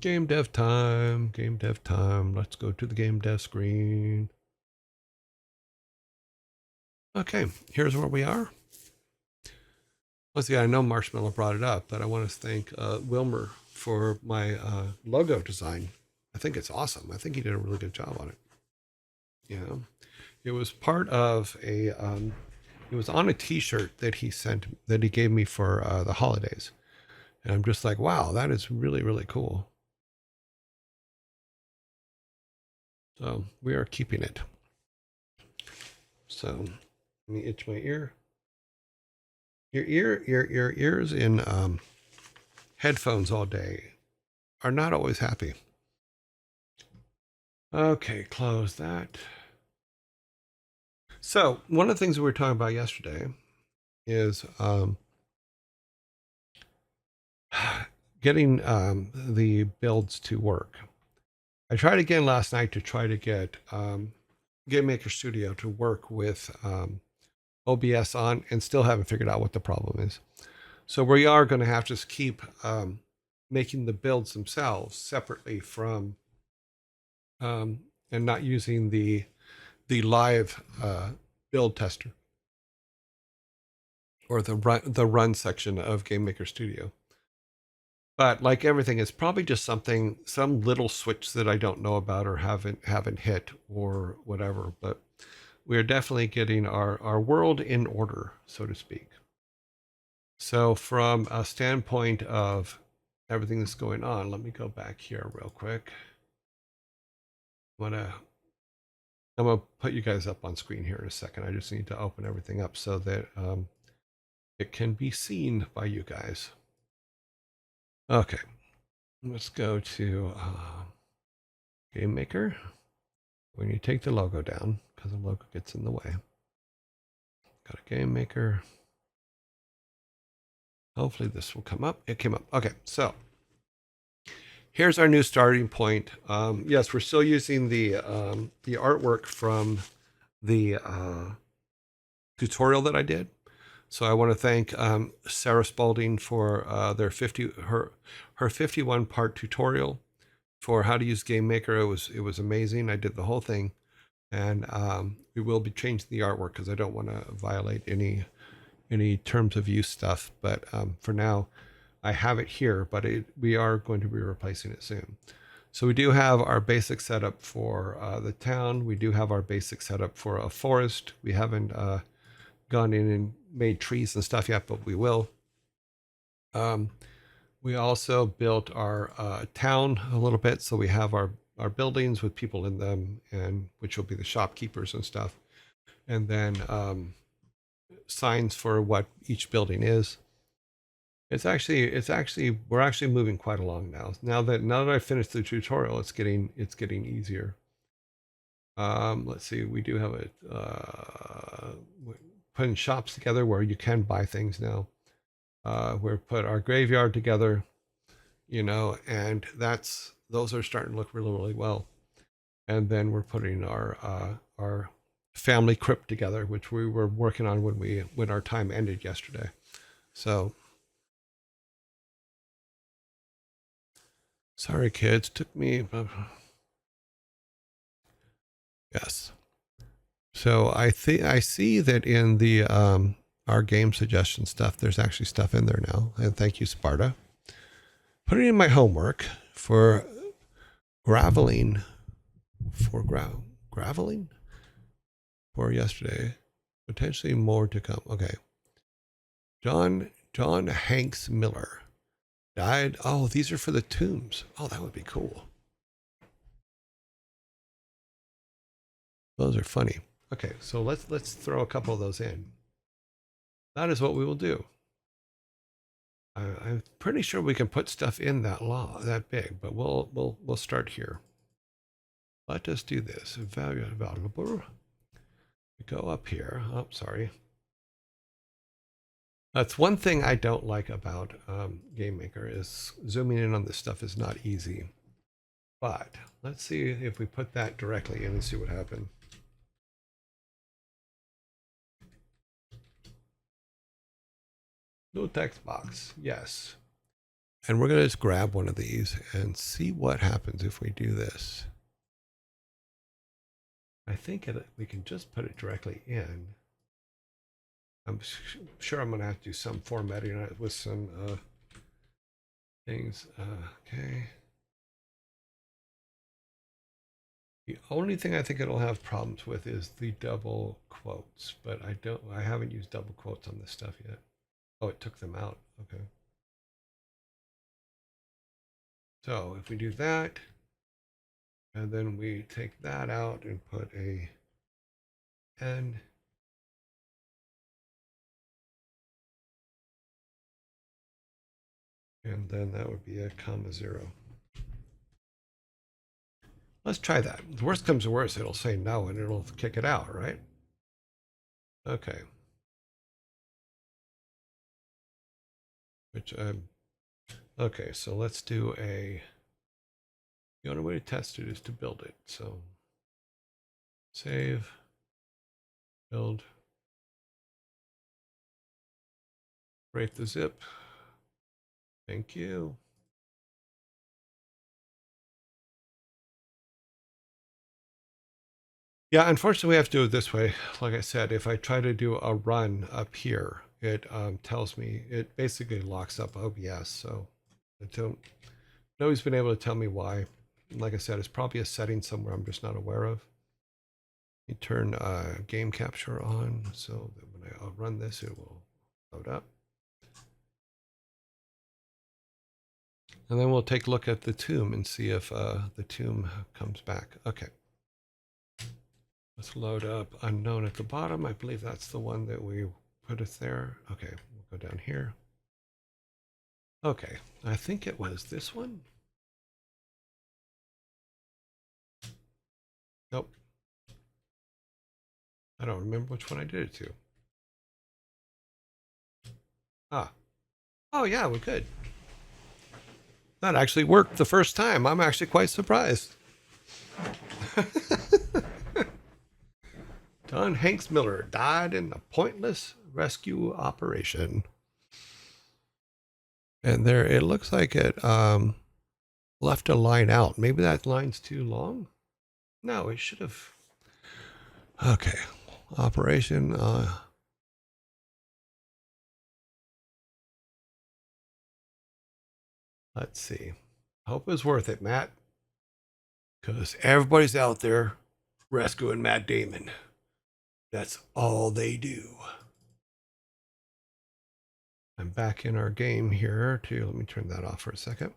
Game dev time, game dev time. Let's go to the game dev screen. Okay, here's where we are. Once again, I know Marshmallow brought it up, but I want to thank Wilmer for my logo design. I think it's awesome. I think he did a really good job on it. You know, it was part of a, it was on a T-shirt that he gave me for the holidays, and I'm just like, wow, that is really, really cool. So we are keeping it. So let me itch my ear. Your ears in headphones all day are not always happy. Okay, close that. So one of the things we were talking about yesterday is getting the builds to work. I tried again last night to try to get Game Maker Studio to work with OBS on, and still haven't figured out what the problem is. So we are going to have to keep making the builds themselves separately from and not using the live build tester or the run section of Game Maker Studio. But like everything, it's probably just some little switch that I don't know about or haven't hit or whatever. But we are definitely getting our world in order, so to speak. So from a standpoint of everything that's going on, let me go back here real quick. I'm gonna put you guys up on screen here in a second. I just need to open everything up so that it can be seen by you guys. Okay, let's go to Game Maker. When you take the logo down, because the logo gets in the way. Got a Game Maker. Hopefully this will come up. It came up. Okay, so here's our new starting point. Yes, we're still using the artwork from the tutorial that I did. So I want to thank Sarah Spalding for her 51 part tutorial for how to use Game Maker. It was amazing. I did the whole thing, and we will be changing the artwork because I don't want to violate any terms of use stuff. But for now, I have it here, but we are going to be replacing it soon. So we do have our basic setup for the town. We do have our basic setup for a forest. We haven't gone in and made trees and stuff yet, but we will. We also built our town a little bit, so we have our buildings with people in them, and which will be the shopkeepers and stuff, and then signs for what each building is. We're actually moving quite along now. Now that I finished the tutorial, it's getting easier. Let's see, we do have putting shops together where you can buy things now. We put our graveyard together, and those are starting to look really, really well. And then we're putting our family crypt together, which we were working on when our time ended yesterday. So sorry, kids, took me. Yes. So I see that in the our game suggestion stuff, there's actually stuff in there now. And thank you, Sparta. Putting in my homework for graveling for yesterday. Potentially more to come. Okay. John Hanks Miller died. Oh, these are for the tombs. Oh, that would be cool. Those are funny. Okay, so let's throw a couple of those in. That is what we will do. I'm pretty sure we can put stuff in that big, but we'll start here. Let us do this. Value available. We go up here. Oh, sorry. That's one thing I don't like about Game Maker is zooming in on this stuff is not easy. But let's see if we put that directly in and see what happens. No text box. Yes. And we're going to just grab one of these and see what happens if we do this. I think we can just put it directly in. I'm sure I'm going to have to do some formatting on it with some things. Okay. The only thing I think it'll have problems with is the double quotes, but I haven't used double quotes on this stuff yet. Oh, it took them out. Okay. So if we do that, and then we take that out and put a N. And then that would be a comma 0. Let's try that. The worst comes to worst, it'll say no and it'll kick it out, right? Okay. Okay, so let's do the only way to test it is to build it. So save, build, rate the zip. Thank you. Yeah, unfortunately, we have to do it this way. Like I said, if I try to do a run up here, it tells me, it basically locks up OBS. So nobody's been able to tell me why. Like I said, it's probably a setting somewhere I'm just not aware of. You turn game capture on so that when I run this, it will load up. And then we'll take a look at the tomb and see if the tomb comes back. Okay. Let's load up unknown at the bottom. I believe that's the one that we put it there. Okay, we'll go down here. Okay, I think it was this one. Nope. I don't remember which one I did it to. Ah. Oh yeah, we could. That actually worked the first time. I'm actually quite surprised. Don Hanks Miller died in a pointless rescue operation. And there, it looks like it left a line out. Maybe that line's too long? No, it should have. Okay, operation. Let's see. Hope it's worth it, Matt. Because everybody's out there rescuing Matt Damon. That's all they do. I'm back in our game here too. Let me turn that off for a second.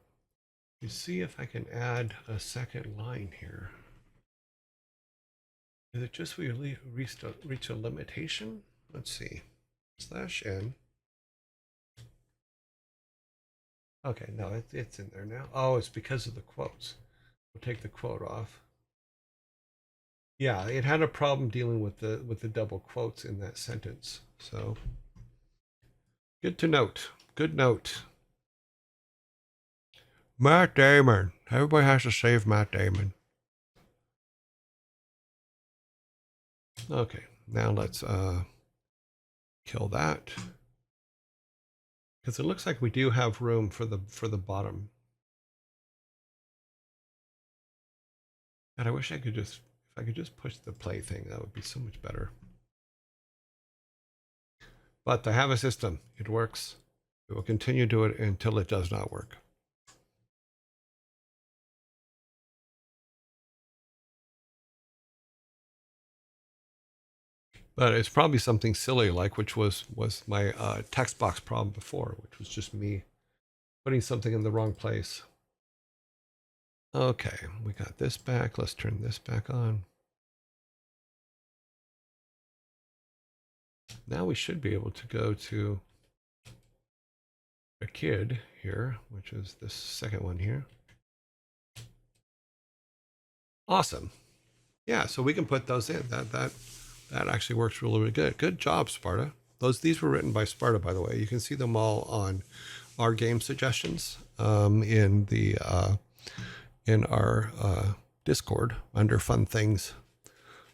You see if I can add a second line here. Is it just we reach a limitation? Let's see. /n. Okay, no, it's in there now. Oh, it's because of the quotes. We'll take the quote off. Yeah, it had a problem dealing with the double quotes in that sentence. So good to note. Good note. Matt Damon. Everybody has to save Matt Damon. Okay, now let's kill that. Because it looks like we do have room for the bottom. And I wish I could just, if I could just push the play thing, that would be so much better. But I have a system. It works. We will continue to do it until it does not work. But it's probably something silly like, which was my text box problem before, which was just me putting something in the wrong place. Okay, we got this back. Let's turn this back on. Now we should be able to go to a kid here, which is this second one here. Awesome. Yeah, so we can put those in. That actually works really, really good. Good job, Sparta. These were written by Sparta, by the way. You can see them all on our game suggestions in our Discord under fun things.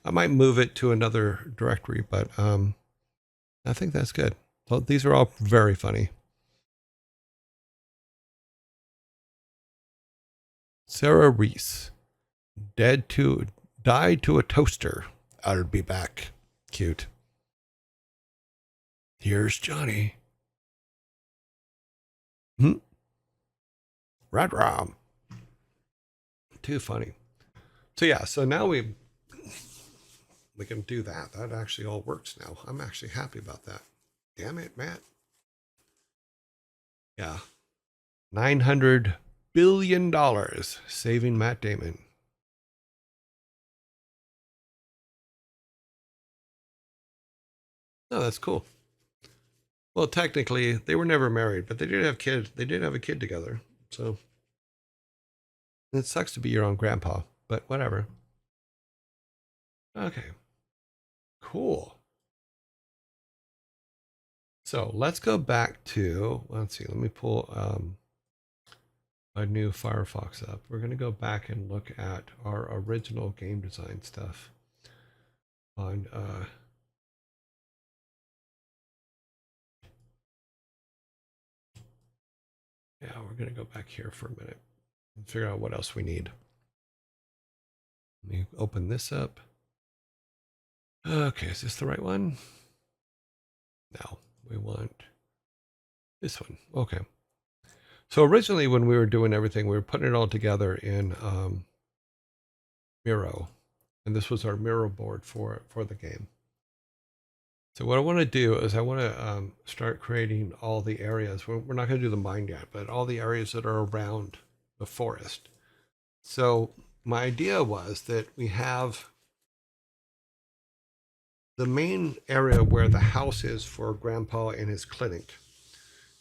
I might move it to another directory, but I think that's good. So these are all very funny. Sarah Reese. Died to a toaster. I'll be back. Cute. Here's Johnny. Red Rom. Too funny. So yeah, so now we can do that. That actually all works now. I'm actually happy about that. Damn it, Matt. Yeah. $900 billion saving Matt Damon. Oh, that's cool. Well, technically, they were never married, but they did have kids. They did have a kid together. So it sucks to be your own grandpa, but whatever. Okay. Cool. So let's go back to, let's see, let me pull a new Firefox up. We're going to go back and look at our original game design stuff on yeah, we're going to go back here for a minute and figure out what else we need. Let me open this up. Okay, is this the right one? No, we want this one. Okay. So originally when we were doing everything, we were putting it all together in Miro. And this was our Miro board for the game. So what I want to do is I want to start creating all the areas. We're not going to do the mine yet, but all the areas that are around the forest. So my idea was that we have the main area where the house is for Grandpa and his clinic.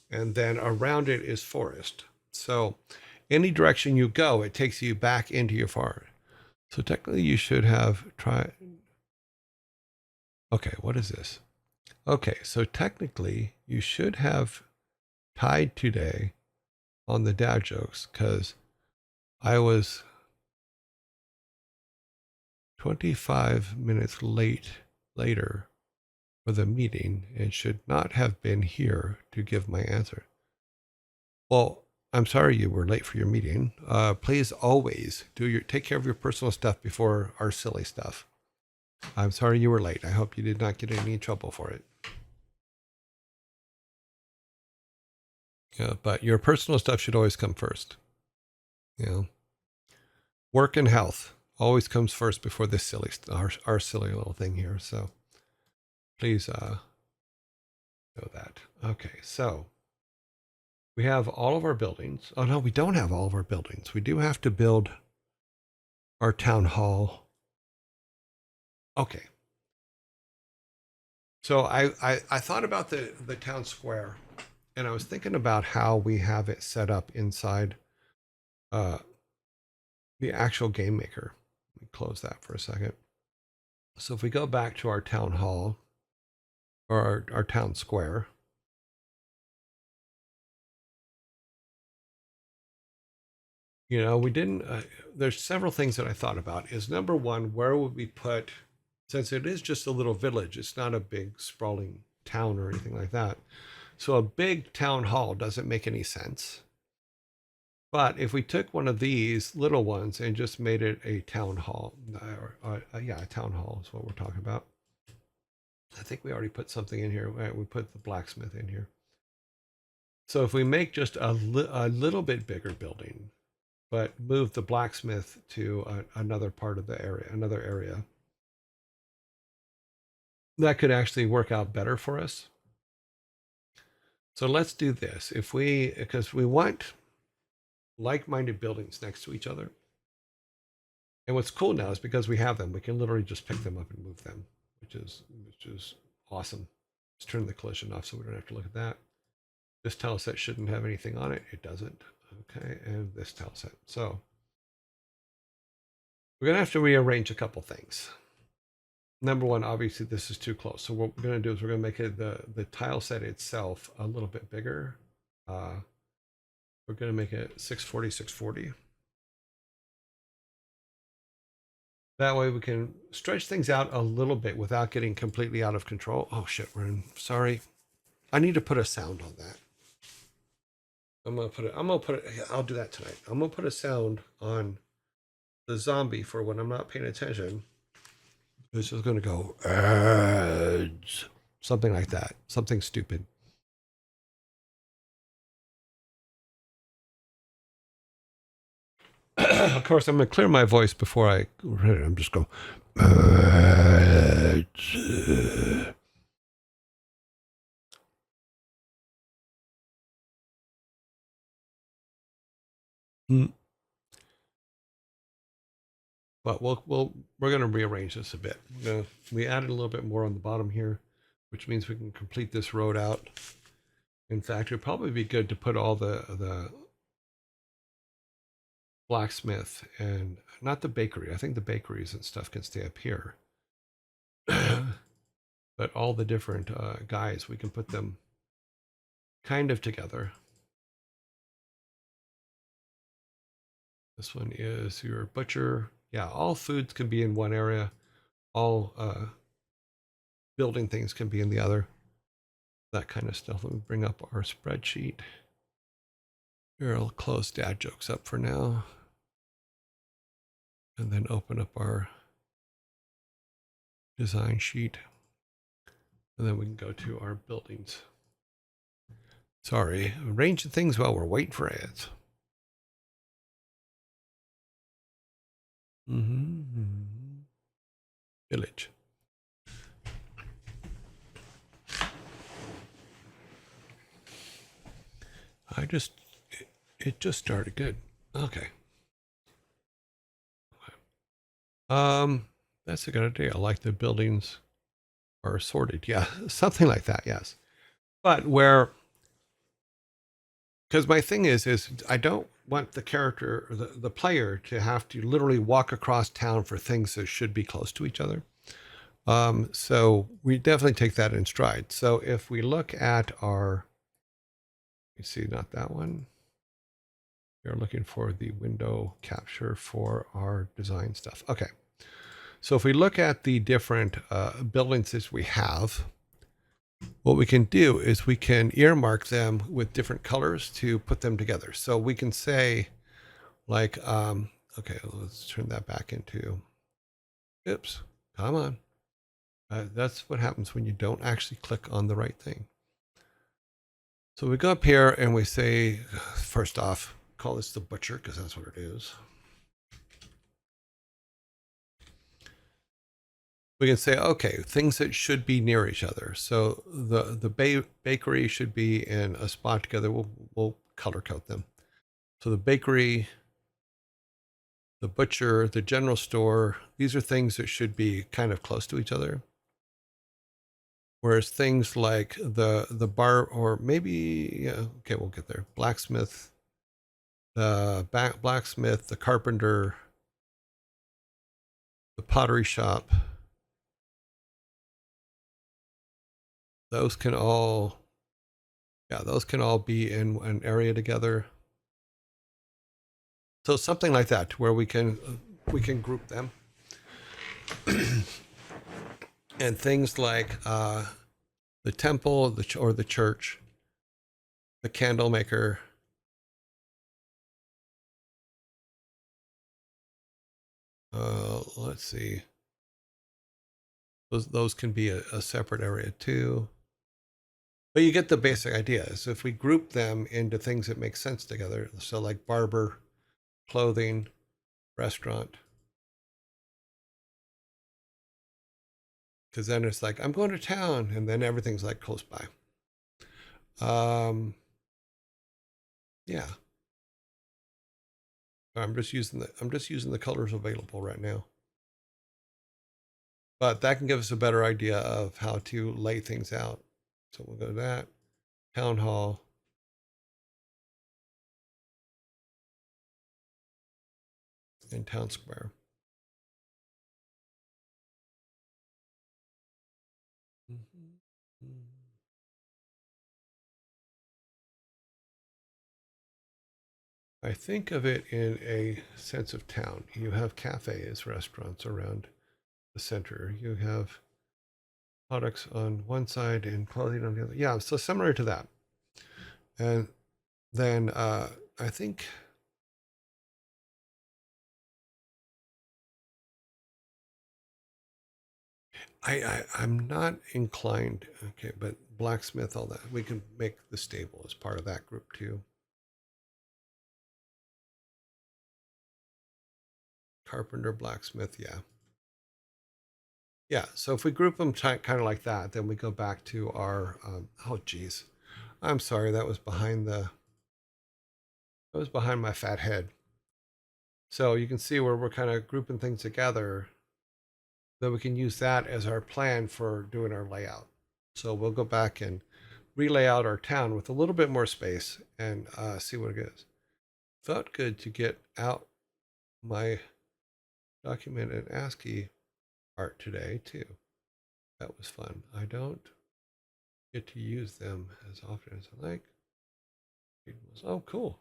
And then around it is forest. So any direction you go, it takes you back into your forest. So technically you should have tried. Okay, what is this? Okay, so technically you should have tied today on the dad jokes because I was 25 minutes later for the meeting and should not have been here to give my answer. Well, I'm sorry you were late for your meeting. Please always take care of your personal stuff before our silly stuff. I'm sorry you were late. I hope you did not get any trouble for it. Yeah, but your personal stuff should always come first. You know, work and health always comes first before this silly, our silly little thing here. So please know that. Okay, so we have all of our buildings. Oh no, we don't have all of our buildings. We do have to build our town hall. Okay. So I thought about the town square, and I was thinking about how we have it set up inside the actual game maker. Let me close that for a second. So if we go back to our town hall or our town square, you know, we didn't, there's several things that I thought about. Is number one, where would we put, since it is just a little village, it's not a big sprawling town or anything like that. So a big town hall doesn't make any sense. But if we took one of these little ones and just made it a town hall, yeah, a town hall is what we're talking about. I think we already put something in here. We put the blacksmith in here. So if we make just a little bit bigger building, but move the blacksmith to another part of the area, another area, that could actually work out better for us. So let's do this. Because we want like-minded buildings next to each other. And what's cool now is because we have them, we can literally just pick them up and move them, which is awesome. Let's turn the collision off so we don't have to look at that. This tile set shouldn't have anything on it. It doesn't. Okay, and this tile set. So we're going to have to rearrange a couple things. Number one, obviously this is too close. So what we're going to do is we're going to make it the tile set itself a little bit bigger. We're going to make it 640, 640. That way we can stretch things out a little bit without getting completely out of control. Oh shit, sorry. I need to put a sound on that. I'm gonna put it, I'll do that tonight. I'm gonna put a sound on the zombie for when I'm not paying attention. It's just gonna go, ads. Something like that. Something stupid. Of course, I'm gonna clear my voice before I read it. I'm just going, ads. But we're going to rearrange this a bit. We added a little bit more on the bottom here, which means we can complete this road out. In fact, it'd probably be good to put all the blacksmith and not the bakery. I think the bakeries and stuff can stay up here. But all the different guys, we can put them kind of together. This one is your butcher. Yeah, all foods can be in one area. All building things can be in the other. That kind of stuff. Let me bring up our spreadsheet. Here, I'll close dad jokes up for now. And then open up our design sheet. And then we can go to our buildings. Sorry, arranging things while we're waiting for ads. Village. It just started good. Okay. That's a good idea. I like the buildings are sorted. Yeah, something like that. Yes. But because my thing is I don't want the character, or the player, to have to literally walk across town for things that should be close to each other. So we definitely take that in stride. So if we look at our, you see, not that one. We're looking for the window capture for our design stuff. Okay. So if we look at the different buildings that we have, what we can do is we can earmark them with different colors to put them together. So we can say like, okay, let's turn that back into, oops, come on. That's what happens when you don't actually click on the right thing. So we go up here and we say, first off, call this the butcher because that's what it is. We can say, okay, things that should be near each other. So the bakery should be in a spot together. We'll color code them. So the bakery, the butcher, the general store, these are things that should be kind of close to each other. Whereas things like the bar, or maybe, yeah, okay, we'll get there. Blacksmith, the blacksmith, the carpenter, the pottery shop, those can all, yeah, those can all be in an area together. So something like that, where we can group them. And things like the temple, or the church, the candle maker, let's see, those can be a separate area too. But you get the basic idea. So if we group them into things that make sense together, so like barber, clothing, restaurant, because then it's like, I'm going to town, and then everything's like close by. Yeah. I'm just using the colors available right now. But that can give us a better idea of how to lay things out. So we'll go to that. Town hall. And town square. I think of it in a sense of town. You have cafes, restaurants around the center. You have products on one side and clothing on the other. Yeah, so similar to that. And then I think I'm not inclined. Okay, but blacksmith, all that we can make the stable as part of that group too. Carpenter, blacksmith, yeah. Yeah, so if we group them kind of like that, then we go back to our, oh geez, I'm sorry, that was behind my fat head. So you can see where we're kind of grouping things together, that we can use that as our plan for doing our layout. So we'll go back and relay out our town with a little bit more space and see what it is. Felt good to get out my document and ASCII art today too. That was fun. I don't get to use them as often as I like. Oh, cool.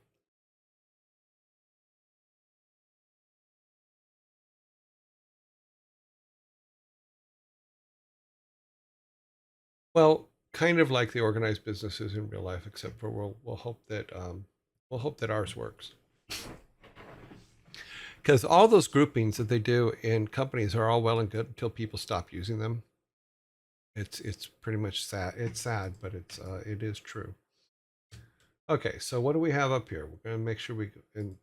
Well, kind of like the organized businesses in real life, except for we'll hope that ours works. Because all those groupings that they do in companies are all well and good until people stop using them. It's pretty much sad. It's sad, but it is true. Okay, so what do we have up here? We're gonna make sure we. And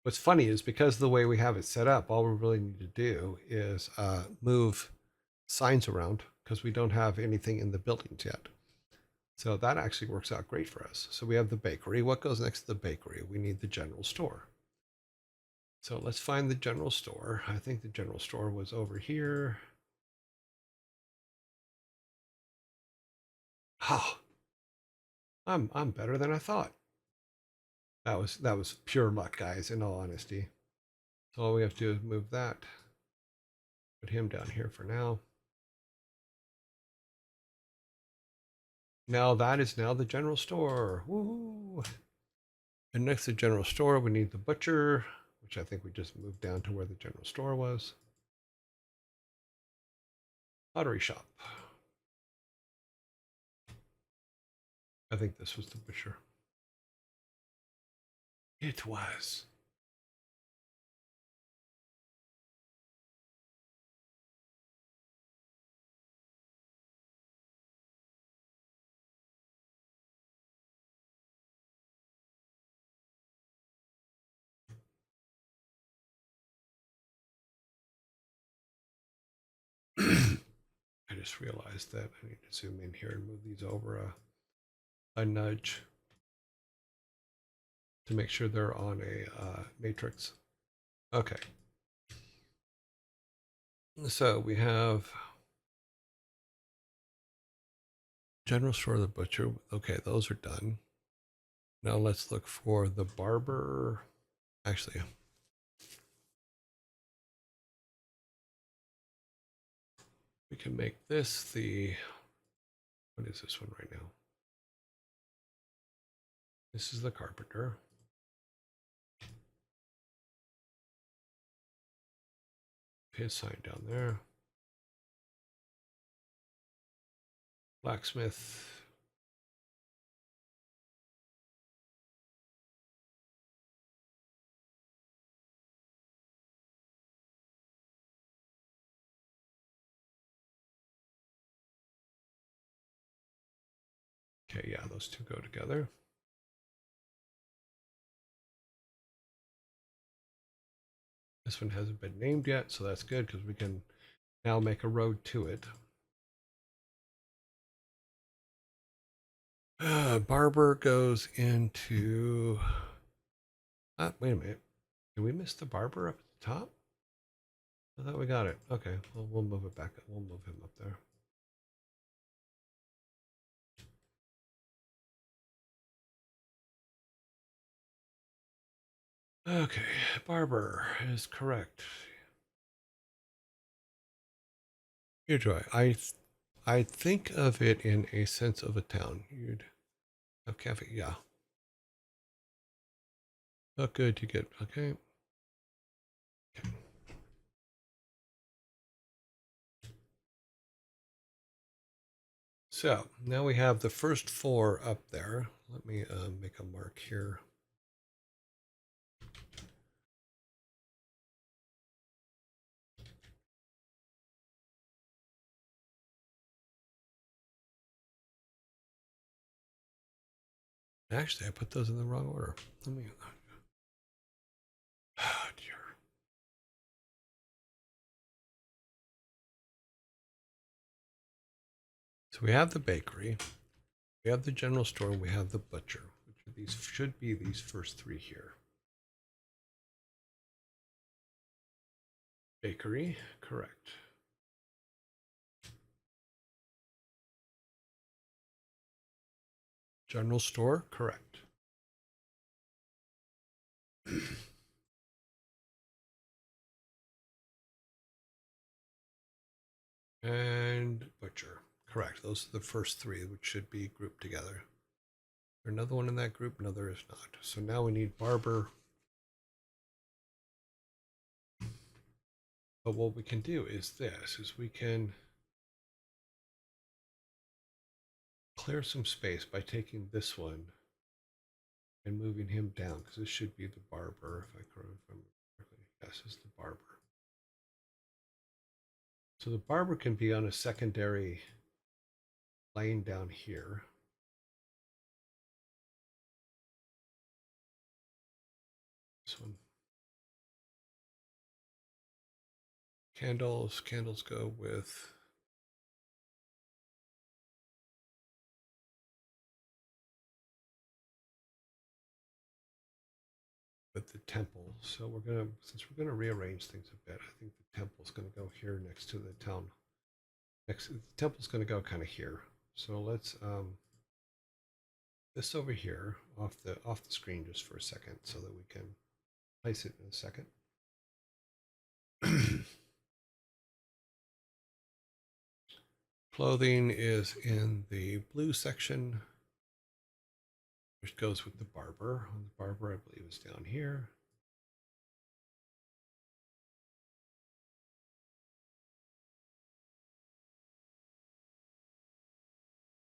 what's funny is because of the way we have it set up, all we really need to do is move signs around because we don't have anything in the buildings yet. So that actually works out great for us. So we have the bakery. What goes next to the bakery? We need the general store. So let's find the general store. I think the general store was over here. Oh, I'm better than I thought. That was pure luck, guys, in all honesty. So all we have to do is move that. Put him down here for now. Now that is now the general store. Woo! And next to the general store, we need the butcher, which I think we just moved down to where the general store was. Pottery shop. I think this was the butcher. It was. I just realized that I need to zoom in here and move these over a nudge to make sure they're on a matrix. Okay. So we have general store, the butcher. Okay, those are done. Now let's look for the barber. Actually, we can make this the, what is this one right now? This is the carpenter. His sign down there. Blacksmith. Okay, yeah, those two go together. This one hasn't been named yet, so that's good because we can now make a road to it. Barber goes into. Wait a minute. Did we miss the barber up at the top? I thought we got it. Okay, well, we'll move it back. We'll move him up there. Okay, barber is correct. Here, Joy. I think of it in a sense of a town. You'd have cafe. Yeah. Not good. You get okay. Okay. So now we have the first four up there. let me make a mark here. Actually, I put those in the wrong order. Let me. Oh, dear. So we have the bakery, we have the general store, and we have the butcher. Which of these should be these first three here? Bakery, correct. General store, correct. And butcher, correct. Those are the first three, which should be grouped together. There another one in that group? No, there is not. So now we need barber. But what we can do is this, is we can clear some space by taking this one and moving him down, because this should be the barber, if I can remember correctly. Yes, it's the barber. So the barber can be on a secondary lane down here. This one. Candles go with the temple. So we're gonna, since we're gonna rearrange things a bit, I think the temple's gonna go here next to the town. Next, the temple's gonna go kind of here. So let's this over here off the screen just for a second, so that we can place it in a second. Clothing is in the blue section, which goes with the barber. The barber, I believe, is down here.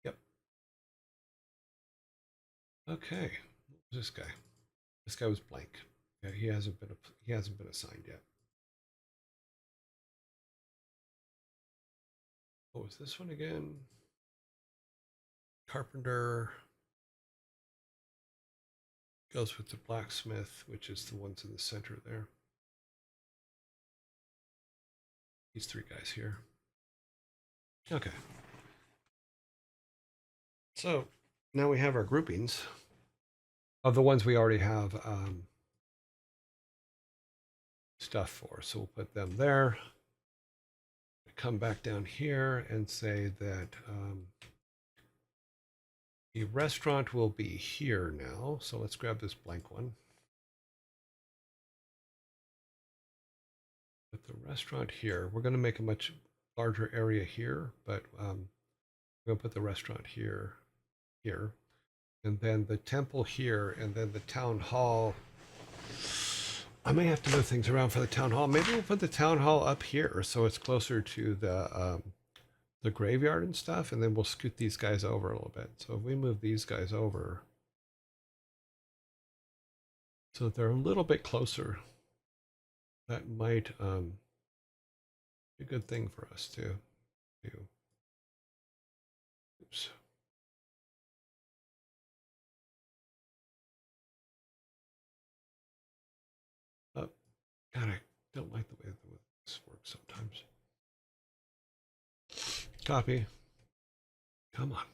Yep. Okay. What was this guy? This guy was blank. Yeah, he hasn't been assigned yet. What was this one again? Carpenter goes with the blacksmith, which is the ones in the center there. These three guys here. Okay. So now we have our groupings of the ones we already have stuff for. So we'll put them there. Come back down here and say that the restaurant will be here now. So let's grab this blank one. Put the restaurant here. We're going to make a much larger area here, but we're going to put the restaurant here, and then the temple here, and then the town hall. I may have to move things around for the town hall. Maybe we'll put the town hall up here so it's closer to the graveyard and stuff, and then we'll scoot these guys over a little bit. So if we move these guys over so that they're a little bit closer, that might be a good thing for us to do. Oops. Oh, God, I don't like the way this works sometimes. Copy. Come on.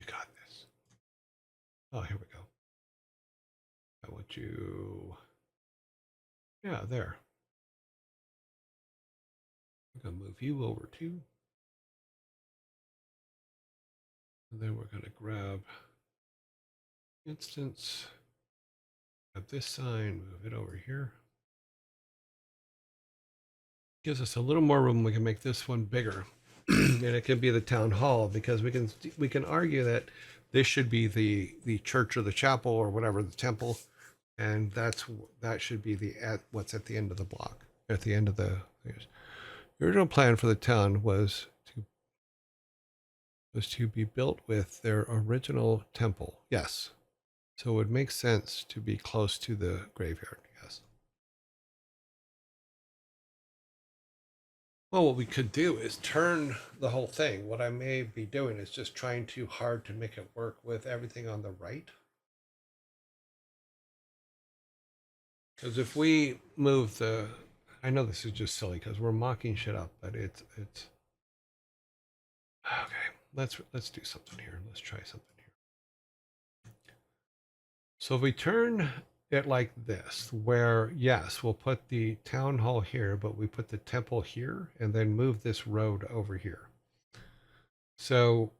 You got this. Oh, here we go. I want you. Yeah, there. I'm going to move you over too. And then we're going to grab instance. Grab this sign, move it over here. Gives us a little more room. We can make this one bigger. And it can be the town hall, because we can argue that this should be the church or the chapel or whatever, the temple, and that should be what's at the end of the block, at the end of the original plan for the town was to was to be built with their original temple. Yes. So it would make sense to be close to the graveyard. Yes. Well, what we could do is turn the whole thing. What I may be doing is just trying too hard to make it work with everything on the right. Because if we move the, I know this is just silly because we're mocking shit up, but it's okay. Let's do something here. Let's try something here. So if we turn it like this, where yes, we'll put the town hall here, but we put the temple here, and then move this road over here. So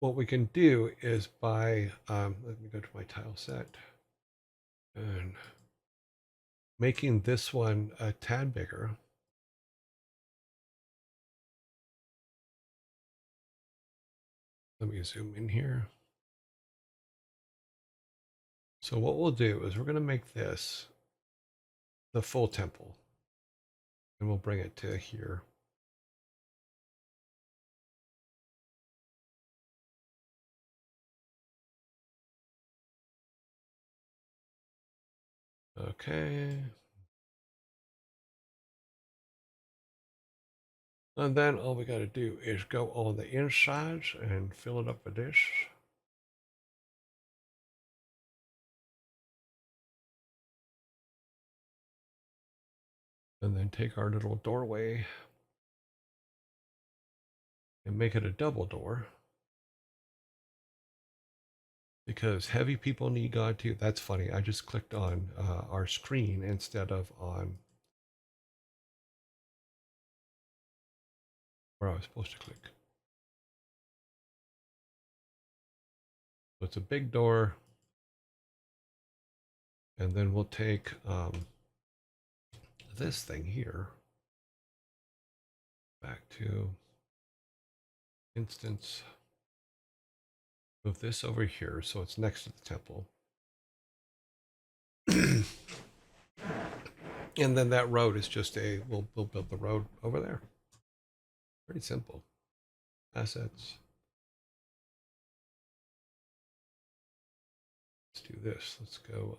what we can do is by let me go to my tile set and making this one a tad bigger. Let me zoom in here. So what we'll do is we're going to make this the full temple, and we'll bring it to here. Okay. And then all we got to do is go on the inside and fill it up with this. And then take our little doorway and make it a double door. Because heavy people need God too. That's funny. I just clicked on our screen instead of on where I was supposed to click. So it's a big door. And then we'll take this thing here back to instance. Move this over here so it's next to the temple. And then that road is just we'll build the road over there. Pretty simple. Assets. Let's do this. Let's go.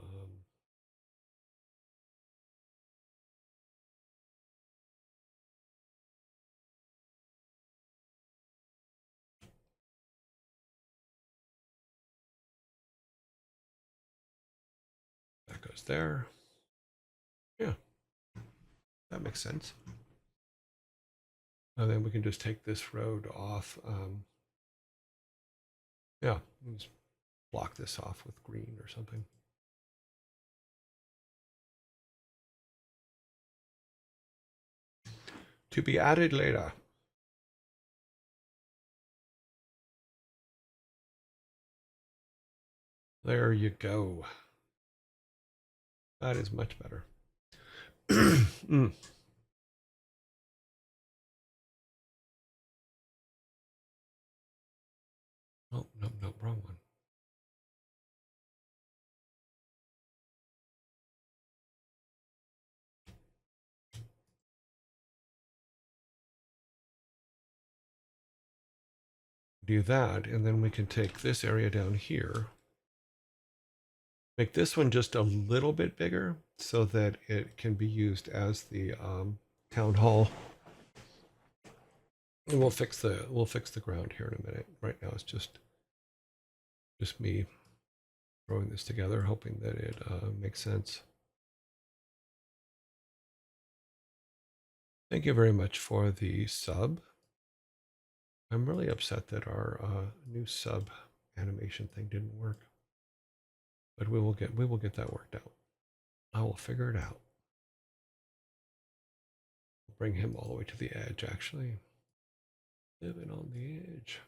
That goes there. Yeah, that makes sense. And then we can just take this road off. Yeah, just block this off with green or something. To be added later. There you go. That is much better. Mm. Oh, no, wrong one. Do that, and then we can take this area down here. Make this one just a little bit bigger so that it can be used as the town hall. And we'll fix the ground here in a minute. Right now it's just me throwing this together, hoping that it makes sense. Thank you very much for the sub. I'm really upset that our new sub animation thing didn't work, but we will get that worked out. I will figure it out. Bring him all the way to the edge. Actually, living on the edge.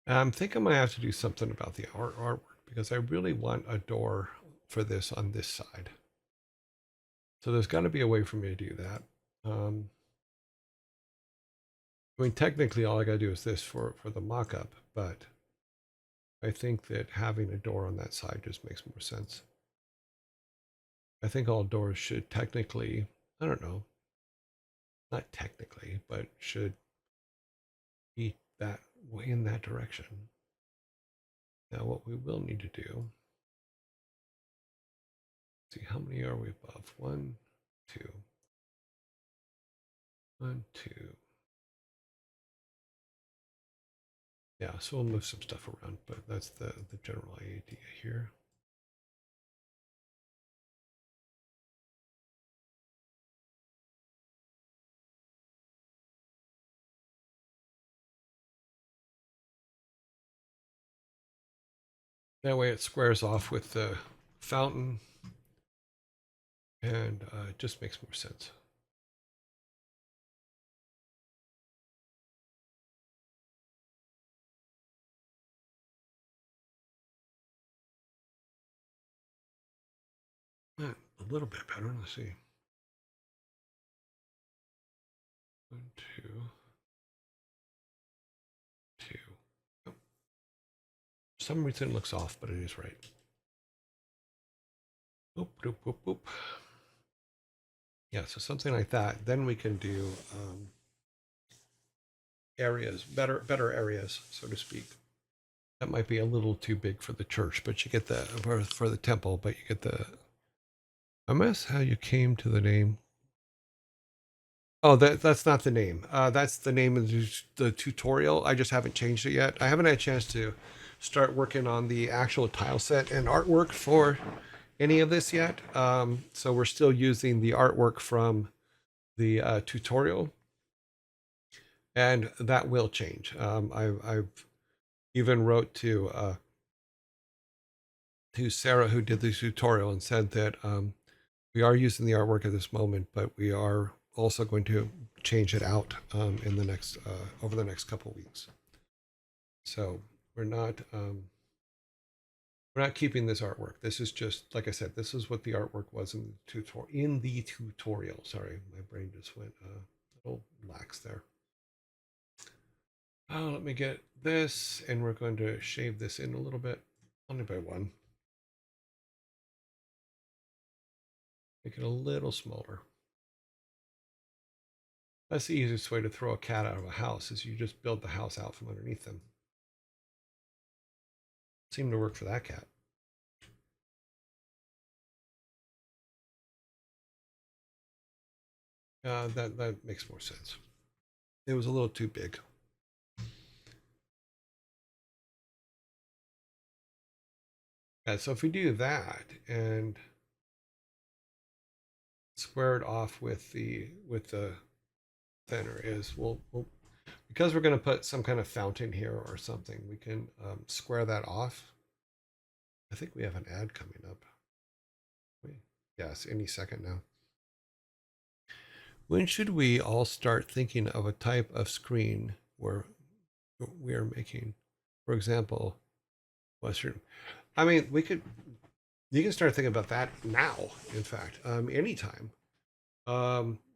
I'm thinking I might have to do something about the artwork because I really want a door for this on this side. So there's got to be a way for me to do that. I mean, technically, all I got to do is this for the mock-up, but I think that having a door on that side just makes more sense. I think all doors should technically, I don't know, not technically, but should be that way in that direction. Now, what we will need to do, see how many are we above? 1, 2, 1, 2. Yeah, so we'll move some stuff around, but that's the general idea here. That way it squares off with the fountain, and it just makes more sense. A little bit better. Let's see. 1, 2, 2. Oh. For some reason it looks off, but it is right. Boop, boop, boop, boop. Yeah, so something like that. Then we can do areas, better areas, so to speak. That might be a little too big for the church, but you get the for the temple, but you get the. I miss how you came to the name. Oh, that's not the name. That's the name of the tutorial. I just haven't changed it yet. I haven't had a chance to start working on the actual tile set and artwork for any of this yet. So we're still using the artwork from the tutorial, and that will change. I've even wrote to Sarah, who did the tutorial, and said that we are using the artwork at this moment, but we are also going to change it out in the next over the next couple of weeks. So we're not keeping this artwork. This is just, like I said, this is what the artwork was in the tutorial. Sorry, my brain just went a little lax there. Let me get this, and we're going to shave this in a little bit, only by 1. Make it a little smaller. That's the easiest way to throw a cat out of a house, is you just build the house out from underneath them. Seemed to work for that cat. That makes more sense. It was a little too big. Yeah, so if we do that and square it off with the thinner, is we'll because we're going to put some kind of fountain here or something, we can square that off. I think we have an ad coming up. Yes, any second now. When should we all start thinking of a type of screen where we are making, for example, Western? I mean, you can start thinking about that now, in fact, anytime.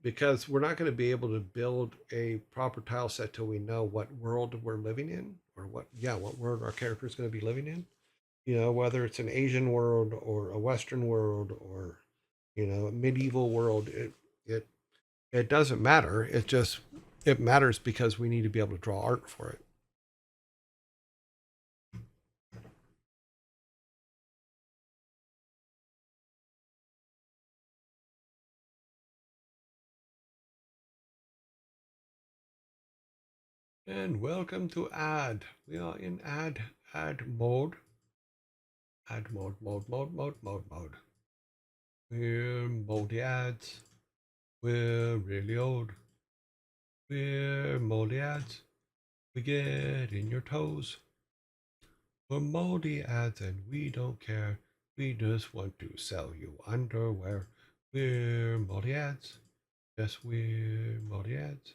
Because we're not going to be able to build a proper tile set till we know what world we're living in, or what world our character is going to be living in. You know, whether it's an Asian world or a Western world or, you know, a medieval world. It doesn't matter. It matters because we need to be able to draw art for it. And welcome to add. We are in add mode. Add mode. We're moldy ads. We're really old. We're moldy ads. We get in your toes. We're moldy ads and we don't care. We just want to sell you underwear. We're moldy ads. Yes, we're moldy ads.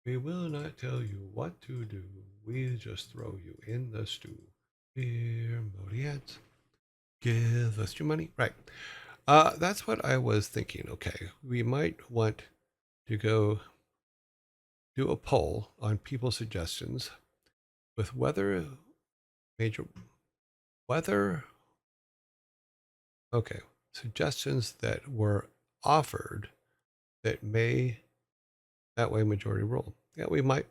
We will not tell you what to do. We'll just throw you in the stew. We're moldy ads. Give us your money. Right. That's what I was thinking. Okay, we might want to go do a poll on people's suggestions with major weather. Okay, suggestions that were offered that may that way majority rule. Yeah, we might.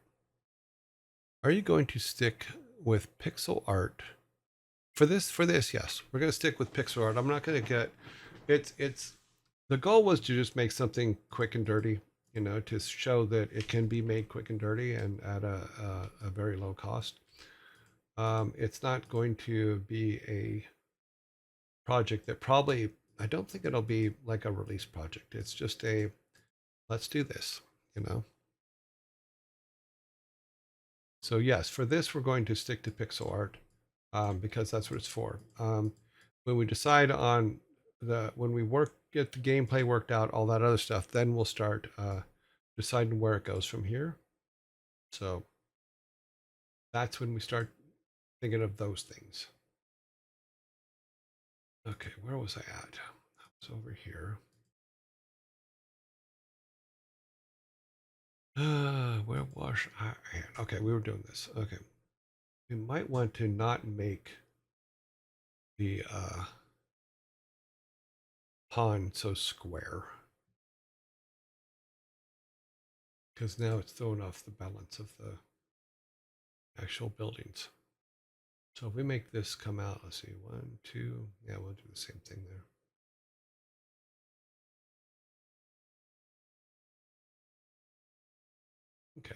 Are you going to stick with pixel art for this? For this, yes, we're going to stick with pixel art. I'm not going to get it's the goal was to just make something quick and dirty, you know, to show that it can be made quick and dirty and at a very low cost. It's not going to be a project that probably, I don't think it'll be like a release project. It's just a, let's do this, you know? So yes, for this, we're going to stick to pixel art because that's what it's for. When we decide on when we get the gameplay worked out, all that other stuff, then we'll start deciding where it goes from here. So that's when we start thinking of those things. Okay, where was I at? I was over here. Where was I at? Okay, we were doing this. Okay. We might want to not make the pond so square because now it's throwing off the balance of the actual buildings. So if we make this come out, let's see, 1, 2, yeah, we'll do the same thing there. Okay.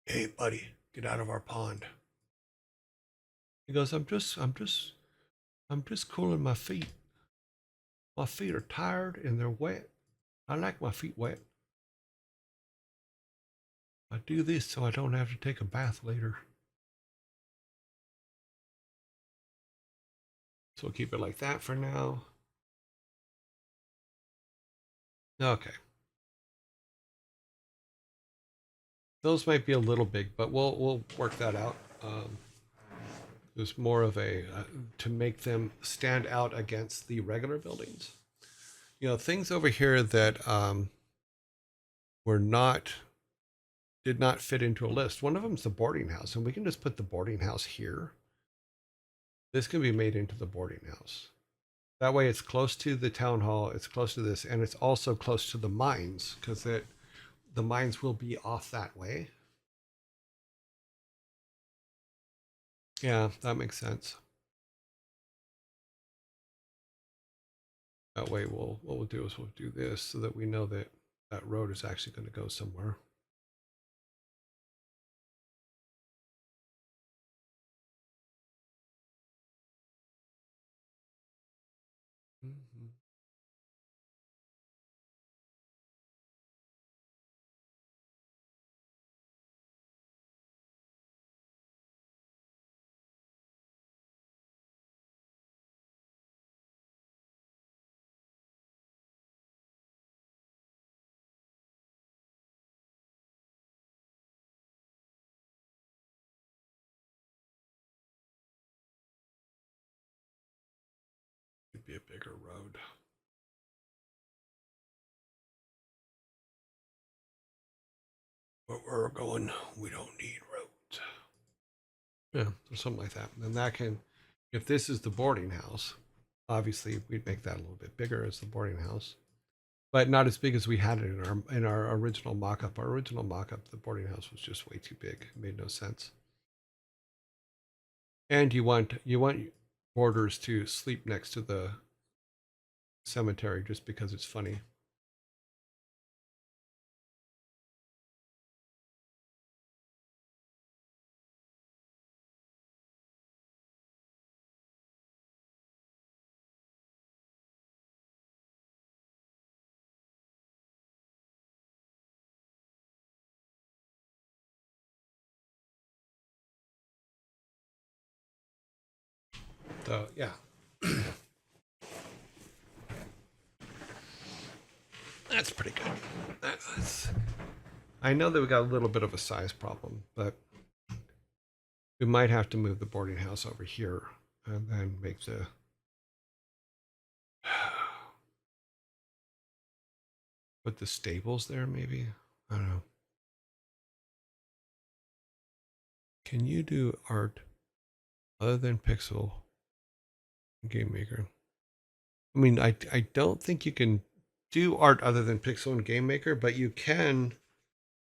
Hey, buddy, get out of our pond. He goes, I'm just cooling my feet. My feet are tired and they're wet. I like my feet wet. I do this so I don't have to take a bath later. So we'll keep it like that for now. Okay. Those might be a little big, but we'll work that out. There's more of a to make them stand out against the regular buildings. You know, things over here that were not did not fit into a list. One of them is the boarding house, and we can just put the boarding house here. This can be made into the boarding house. That way, it's close to the town hall. It's close to this, and it's also close to the mines because the mines will be off that way. Yeah, that makes sense. That way, what we'll do is we'll do this so that we know that that road is actually going to go somewhere. Mm-hmm. Could be a bigger road. Where we're going, we don't need roads. Yeah, or something like that. And that can, if this is the boarding house, obviously we'd make that a little bit bigger as the boarding house, but not as big as we had it in our original mock-up. Our original mock-up, the boarding house was just way too big. It made no sense. And you want boarders to sleep next to the cemetery just because it's funny. So yeah. That's pretty good. That's, I know that we got a little bit of a size problem, but We might have to move the boarding house over here and then make the put the stables there, maybe. I don't know. Can you do art other than Pixel Game Maker? I mean, I don't think you can do art other than Pixel and Game Maker, but you can,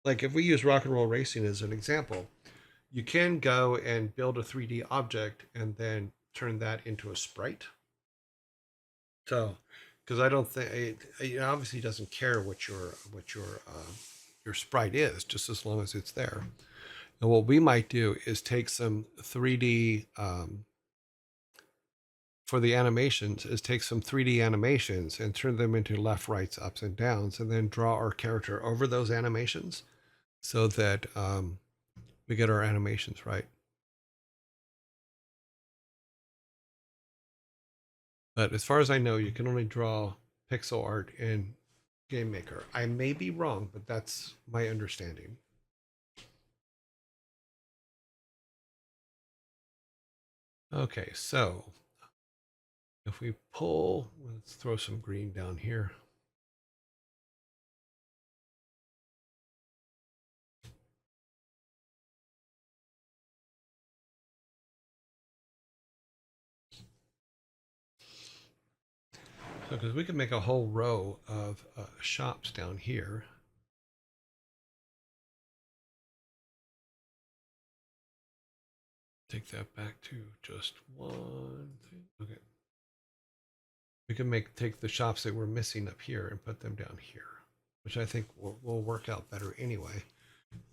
like if we use Rock and Roll Racing as an example, you can go and build a 3D object and then turn that into a sprite. So, because I don't think it obviously doesn't care what your sprite is, just as long as it's there. And what we might do is take some 3D for the animations, is take some 3D animations and turn them into left, rights, ups, and downs, and then draw our character over those animations so that we get our animations right. But as far as I know, you can only draw pixel art in Game Maker. I may be wrong, but that's my understanding. Okay, so if we pull, let's throw some green down here. So, because we can make a whole row of shops down here. Take that back to just one thing. Okay. We can take the shops that we're missing up here and put them down here, which I think will work out better anyway.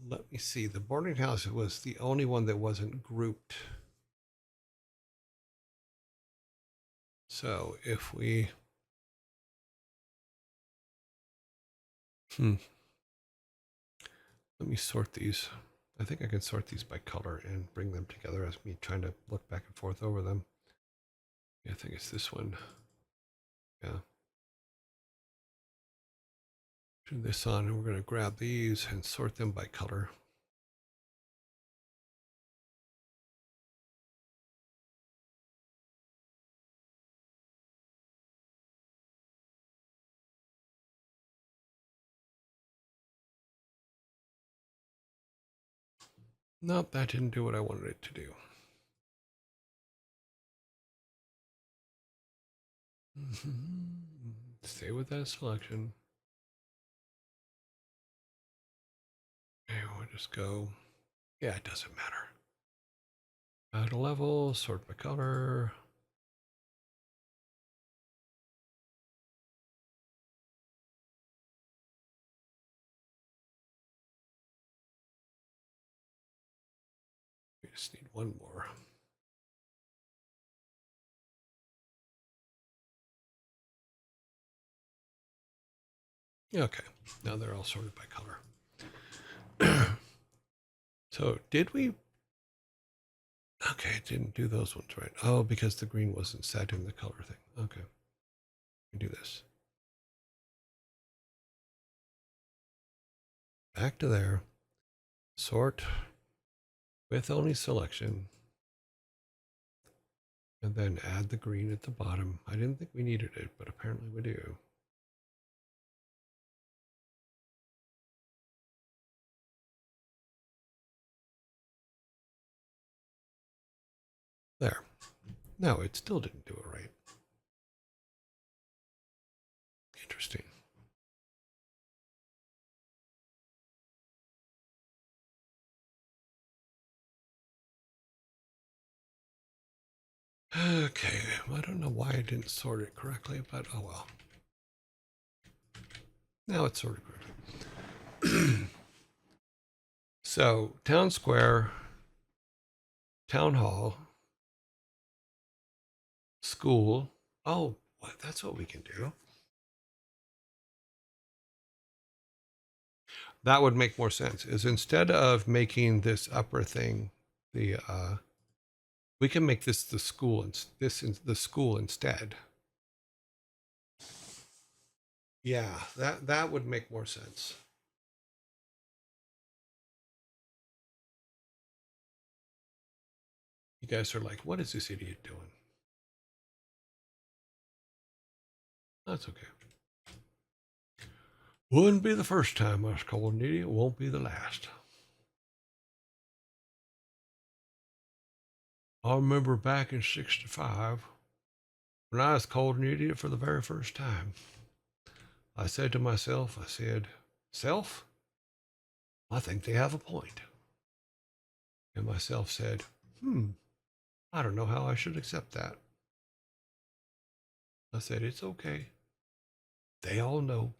Let me see. The boarding house was the only one that wasn't grouped. So if we, let me sort these. I think I can sort these by color and bring them together as me trying to look back and forth over them. Yeah, I think it's this one. Yeah. Turn this on and we're going to grab these and sort them by color. Nope, that didn't do what I wanted it to do. Stay with that selection. Okay, we'll just go. Yeah, it doesn't matter. Add a level, sort by color. We just need one more. Okay, now they're all sorted by color. So did we? Okay, it didn't do those ones right. Oh, because the green wasn't set in the color thing. Okay, we do this. Back to there. Sort with only selection. And then add the green at the bottom. I didn't think we needed it, but apparently we do. There. No, it still didn't do it right. Interesting. Okay, well, I don't know why I didn't sort it correctly, but oh well. Now it's sorted correctly. So, town square, town hall, school. Oh, what? That's what we can do. That would make more sense. Is instead of making this upper thing, the we can make this the school and this is the school instead. Yeah, that would make more sense. You guys are like, what is this idiot doing? That's okay. Wouldn't be the first time I was called an idiot. Won't be the last. I remember back in '65 when I was called an idiot for the very first time. I said to myself, I said, self, I think they have a point. And myself said, I don't know how I should accept that. I said, it's okay. They all know.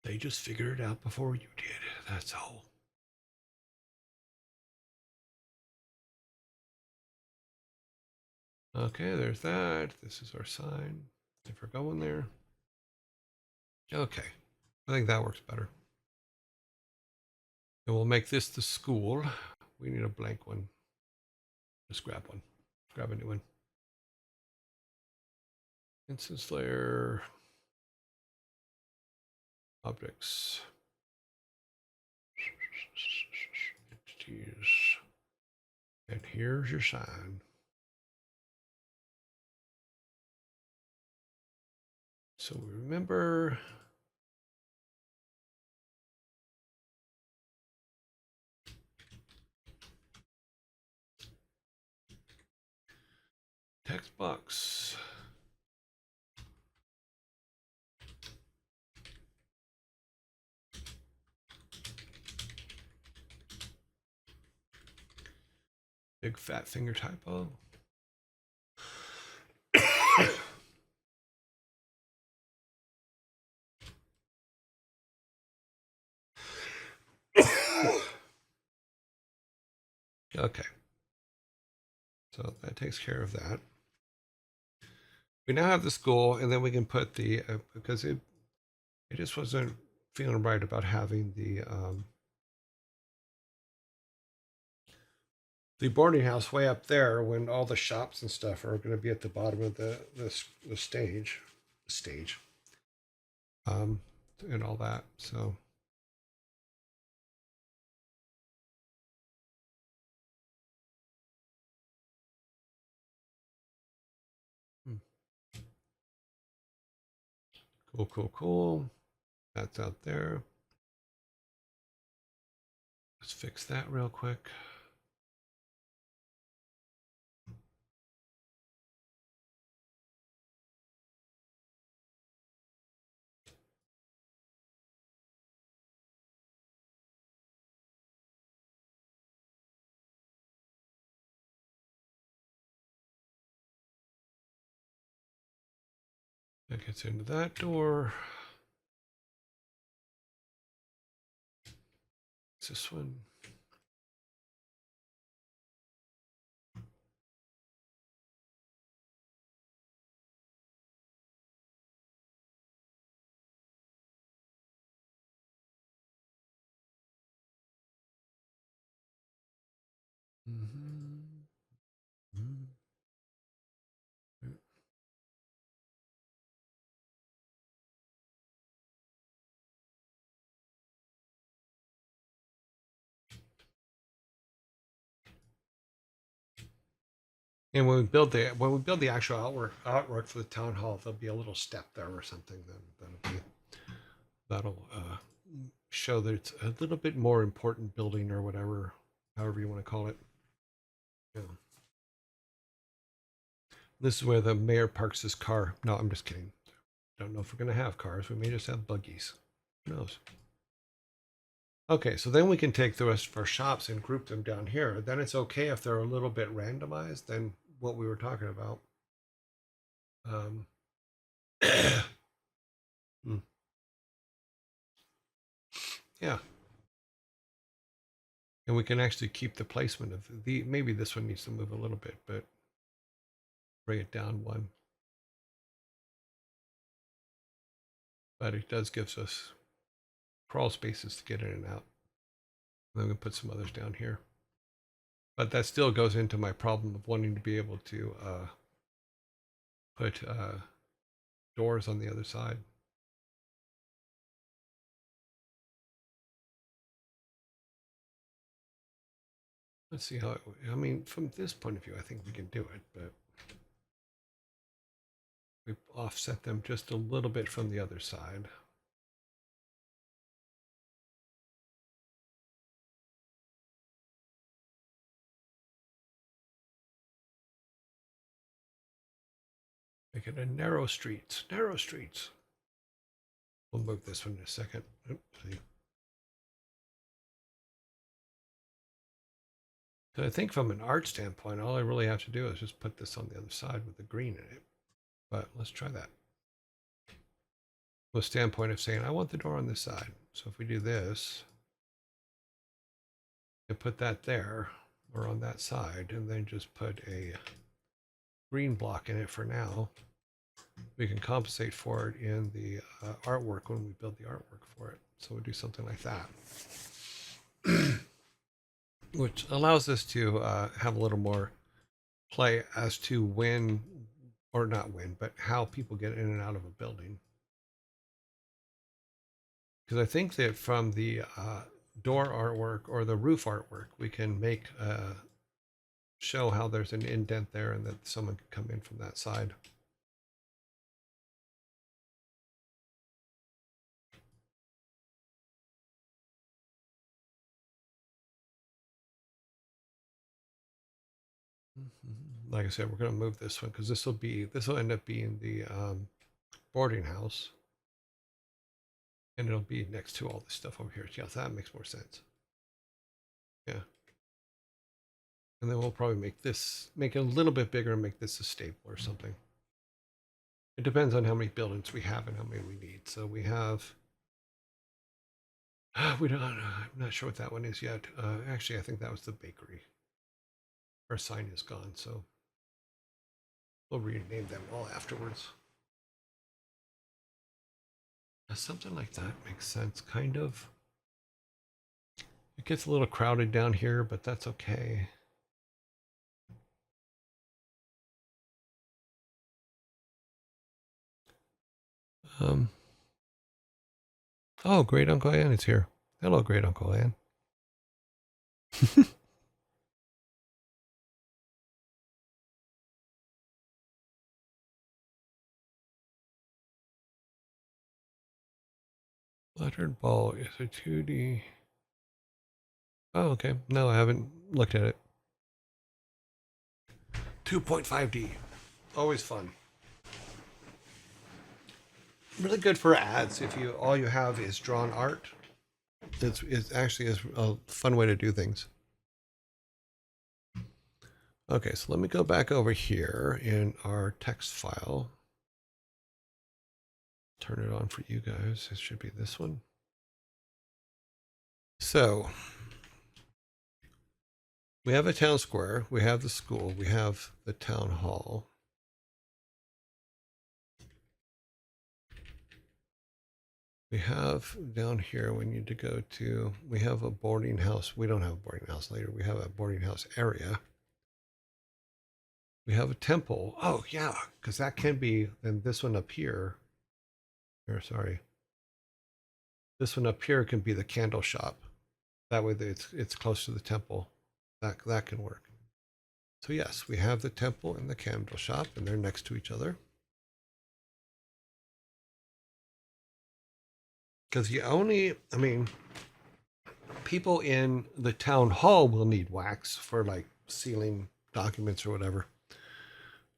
They just figured it out before you did. That's all. Okay, there's that. This is our sign. If we're going there. Okay. I think that works better. And we'll make this the school. We need a blank one. Just grab one. Grab a new one. Instance layer. Objects. Entities. And here's your sign. So we remember text box. Big fat finger typo. Okay. So that takes care of that. We now have the school, and then we can put the, because it just wasn't feeling right about having the boarding house way up there when all the shops and stuff are going to be at the bottom of the stage, and all that. So. Cool, cool, cool. That's out there. Let's fix that real quick. That gets into that door. It's this one. And when we build the actual artwork for the town hall, there'll be a little step there or something that'll show that it's a little bit more important building or whatever, however you want to call it. Yeah. This is where the mayor parks his car. No, I'm just kidding. Don't know if we're going to have cars. We may just have buggies. Who knows? Okay, so then we can take the rest of our shops and group them down here. Then it's okay if they're a little bit randomized than what we were talking about. Yeah. And we can actually keep the placement of maybe this one needs to move a little bit, but bring it down one. But it does gives us crawl spaces to get in and out. And then we can put some others down here. But that still goes into my problem of wanting to be able to put doors on the other side. Let's see how it, I mean, from this point of view, I think we can do it, but we offset them just a little bit from the other side. Make it a narrow streets, narrow streets. We'll move this one in a second. Oopsie. So I think from an art standpoint, all I really have to do is just put this on the other side with the green in it. But let's try that. From a standpoint of saying, I want the door on this side. So if we do this, and put that there, or on that side, and then just put a green block in it for now, we can compensate for it in the artwork when we build the artwork for it. So we'll do something like that. Which allows us to have a little more play as to when, or not when, but how people get in and out of a building. Because I think that from the door artwork or the roof artwork, we can make show how there's an indent there and that someone can come in from that side. Like I said, we're going to move this one because this will end up being the boarding house, and it'll be next to all this stuff over here. Yeah, that makes more sense. Yeah, and then we'll probably make it a little bit bigger and make this a stable or something. It depends on how many buildings we have and how many we need. So we have. We don't. I'm not sure what that one is yet. Actually, I think that was the bakery. Our sign is gone, so we'll rename them all afterwards. Something like that makes sense, kind of. It gets a little crowded down here, but that's okay. Oh, Great Uncle Ann is here. Hello, Great Uncle Ann. Lettered ball is a 2D. Oh, okay. No, I haven't looked at it. 2.5D. Always fun. Really good for ads if you all you have is drawn art. It's actually is a fun way to do things. Okay, so let me go back over here in our text file. Turn it on for you guys. It should be this one. So we have a town square, we have the school, we have the town hall. We have down here, we need to go to, we have a boarding house. We don't have a boarding house later. We have a boarding house area. We have a temple. Oh, yeah, because that can be, and this one up here, sorry. This one up here can be the candle shop. That way it's close to the temple. That can work. So yes, we have the temple and the candle shop, and they're next to each other. Because I mean, people in the town hall will need wax for like sealing documents or whatever.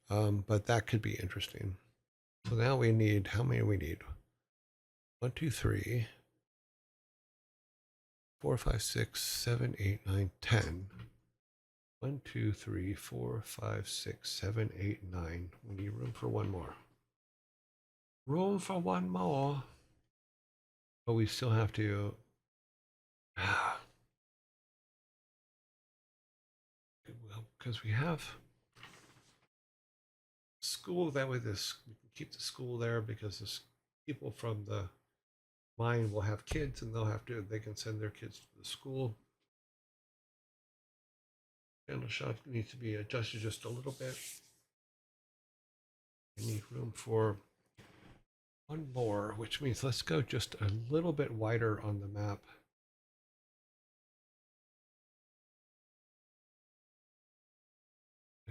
But that could be interesting. So now we need, how many do we need? 1, 2, 3, 4, 5, 6, 7, 8, 9, 10. 1, 2, 3, 4, 5, 6, 7, 8, 9. We need room for one more. Room for one more. But we still have to. Well, because we have school, that way this we can keep the school there because this people from the mine will have kids and they can send their kids to the school. Candle shop needs to be adjusted just a little bit. We need room for one more, which means let's go just a little bit wider on the map.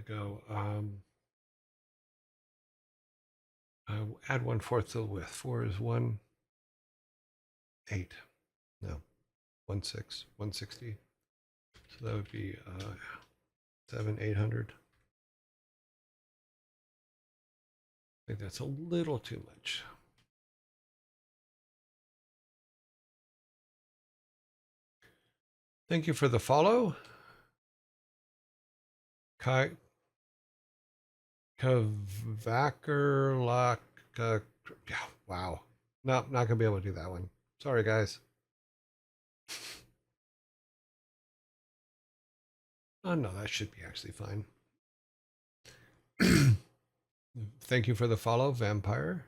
go add 1/4 to the width. 4 is 1/8. No, 1/6, 160. So that would be 7/800. I think that's a little too much. Thank you for the follow. Kai Kavaker Lock. Yeah, wow. No, not gonna be able to do that one. Sorry, guys. Oh no, that should be actually fine. Thank you for the follow, Vampire.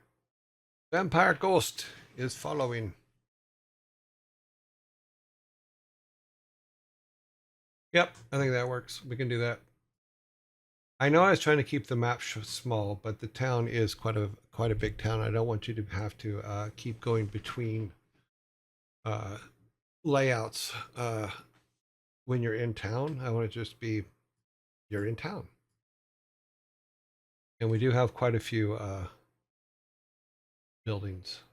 Vampire Ghost is following. Yep, I think that works. We can do that. I know I was trying to keep the map small, but the town is quite a big town. I don't want you to have to keep going between layouts when you're in town. I want it to just be you're in town. And we do have quite a few buildings.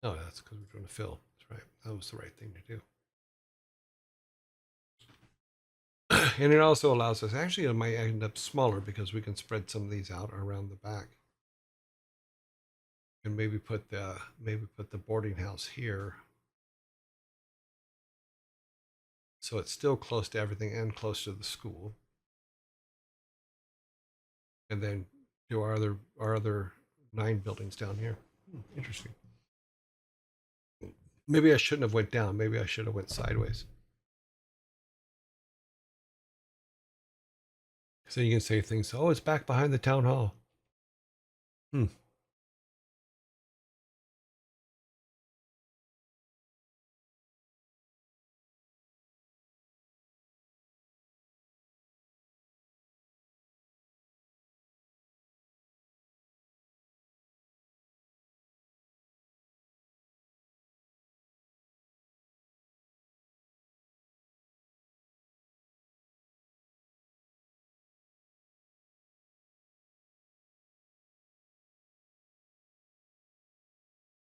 Oh, that's because we're doing a fill. That's right. That was the right thing to do. And it also allows us, actually it might end up smaller because we can spread some of these out around the back. And maybe put the boarding house here. So it's still close to everything and close to the school. And then do our other 9 buildings down here. Interesting. Maybe I shouldn't have went down. Maybe I should have went sideways. So you can say things, oh, it's back behind the town hall.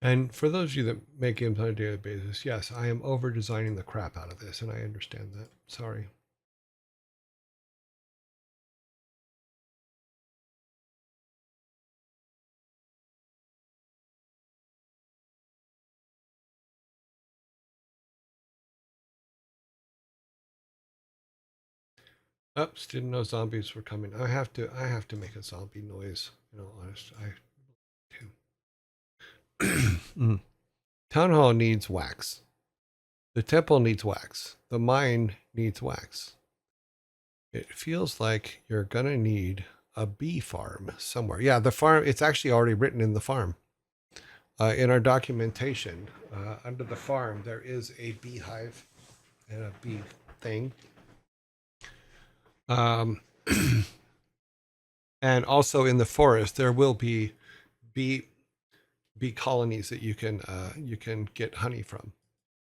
And for those of you that make games on a daily basis, yes, I am over designing the crap out of this, and I understand that. Sorry. Oops, didn't know zombies were coming. I have to make a zombie noise. You know, honest, I do. Town hall needs wax. The temple needs wax. The mine needs wax. It feels like you're gonna need a bee farm somewhere. Yeah, the farm. It's actually already written in the farm. In our documentation, under the farm, there is a beehive and a bee thing. And also in the forest, there will be bee colonies that you can get honey from.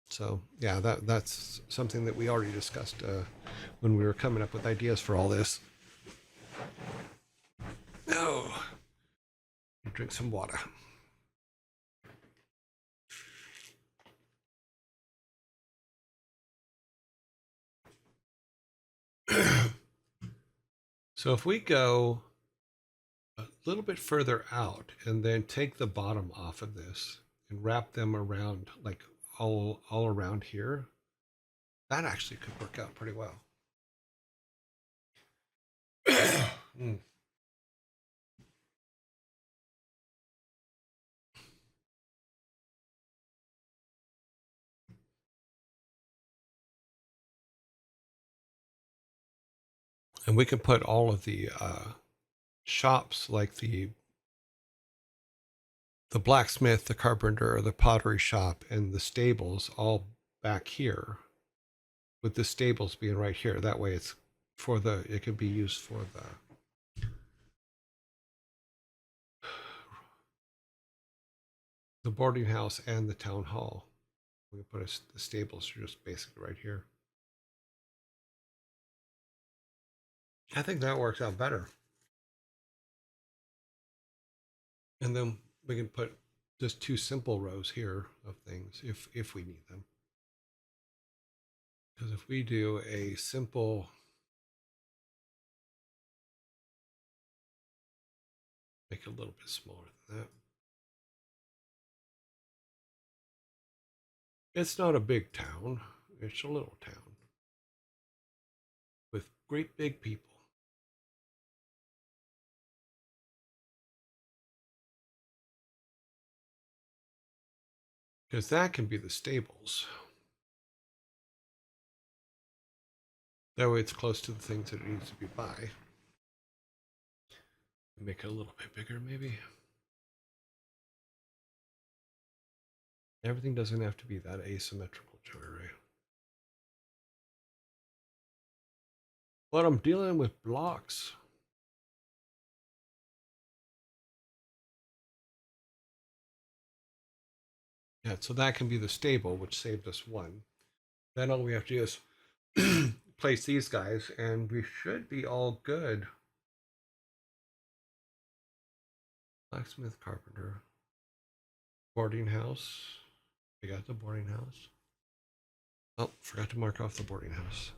So yeah, that's something that we already discussed when we were coming up with ideas for all this. Oh, drink some water. So if we go a little bit further out and then take the bottom off of this and wrap them around like all around here, that actually could work out pretty well. Mm. And we can put all of the shops like the blacksmith, the carpenter, the pottery shop, and the stables all back here, with the stables being right here. That way it's it can be used for the boarding house and the town hall. We can put the stables just basically right here. I think that works out better. And then we can put just two simple rows here of things if we need them. Because if we do a simple make it a little bit smaller than that. It's not a big town. It's a little town with great big people. Because that can be the stables. That way it's close to the things that it needs to be by. Make it a little bit bigger, maybe. Everything doesn't have to be that asymmetrical, Joey. But I'm dealing with blocks. Yeah, so that can be the stable, which saved us one. Then all we have to do is place these guys, and we should be all good. Blacksmith, carpenter, boarding house. We got the boarding house. Oh, forgot to mark off the boarding house.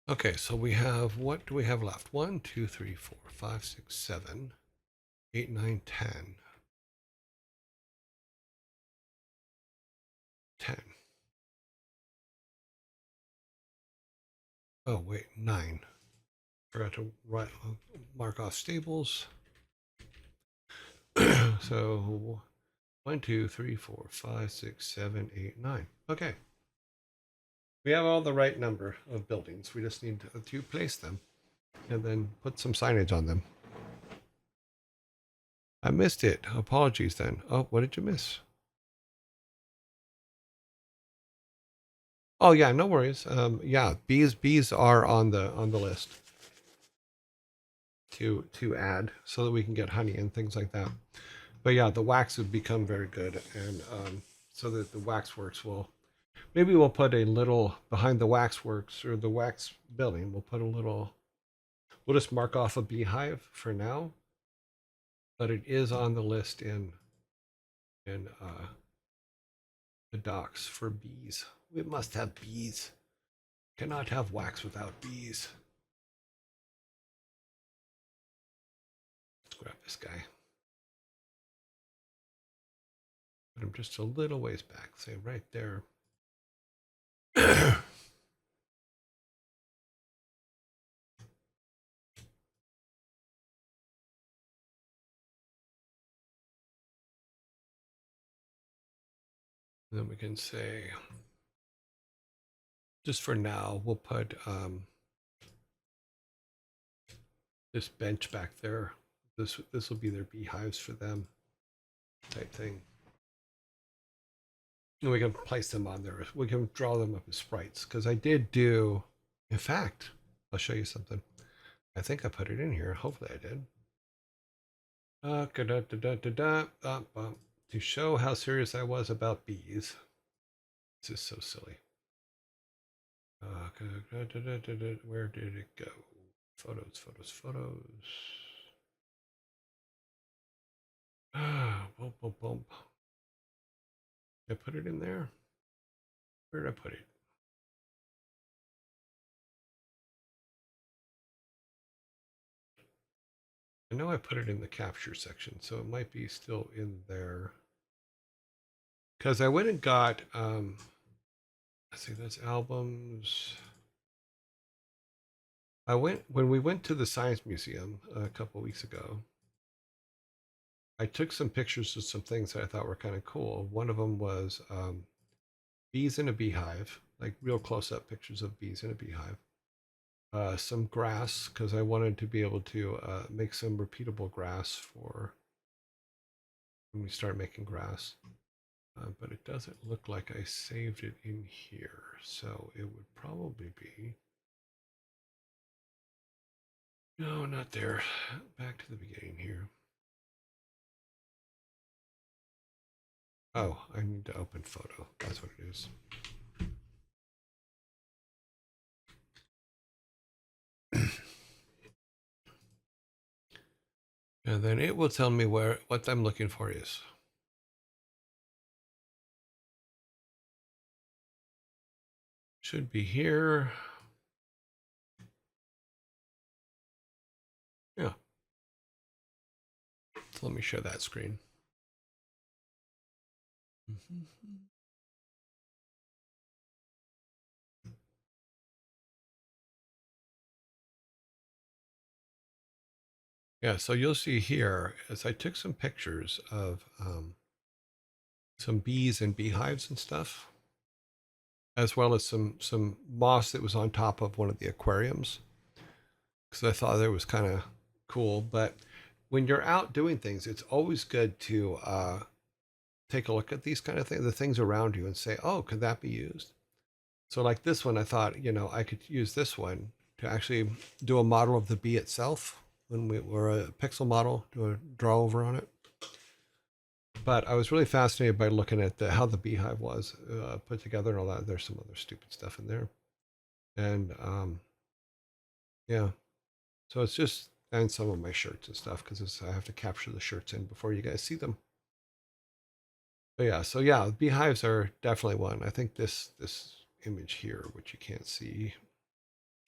Okay, so we have, what do we have left? 1, 2, 3, 4, 5, 6, 7, 8, 9, 10. 10. Oh, wait, 9. Forgot to mark off stables. So 1, 2, 3, 4, 5, 6, 7, 8, 9. Okay. We have all the right number of buildings. We just need to place them and then put some signage on them. I missed it. Apologies then. Oh, what did you miss? Oh yeah, no worries. Yeah, bees are on the list to add so that we can get honey and things like that. But yeah, the wax would become very good, and so that the waxworks will. Maybe we'll put a little behind the waxworks or the wax building. We'll put a little. We'll just mark off a beehive for now, but it is on the list in the docks for bees. We must have bees. Cannot have wax without bees. Let's grab this guy. Put him just a little ways back, say right there. Then we can say, just for now, we'll put this bench back there. This will be their beehives for them, type thing. And we can place them on there. We can draw them up as sprites because I did do. In fact, I'll show you something. I think I put it in here. Hopefully, I did. To show how serious I was about bees. This is so silly. Where did it go? Photos, photos, photos. Boom, boom, boom. Did I put it in there? Where did I put it? I know I put it in the capture section, so it might be still in there. Because I went and got, let's see, those albums. When we went to the Science Museum a couple weeks ago, I took some pictures of some things that I thought were kind of cool. One of them was bees in a beehive, like real close up pictures of bees in a beehive. Some grass, because I wanted to be able to make some repeatable grass for when we start making grass. But it doesn't look like I saved it in here. So it would probably be. No, not there. Back to the beginning here. Oh, I need to open photo. That's what it is. And then it will tell me what I'm looking for is. Should be here. Yeah. So let me share that screen. Yeah, so you'll see here as I took some pictures of some bees and beehives and stuff, as well as some moss that was on top of one of the aquariums, because I thought it was kind of cool. But when you're out doing things, it's always good to take a look at these kind of things, the things around you, and say, "Oh, could that be used?" So, like this one, I thought, I could use this one to actually do a model of the bee itself when we were a pixel model, do a draw over on it. But I was really fascinated by looking at how the beehive was put together and all that. There's some other stupid stuff in there, and yeah. So it's just and some of my shirts and stuff because I have to capture the shirts in before you guys see them. But yeah, so yeah, beehives are definitely one. I think this image here, which you can't see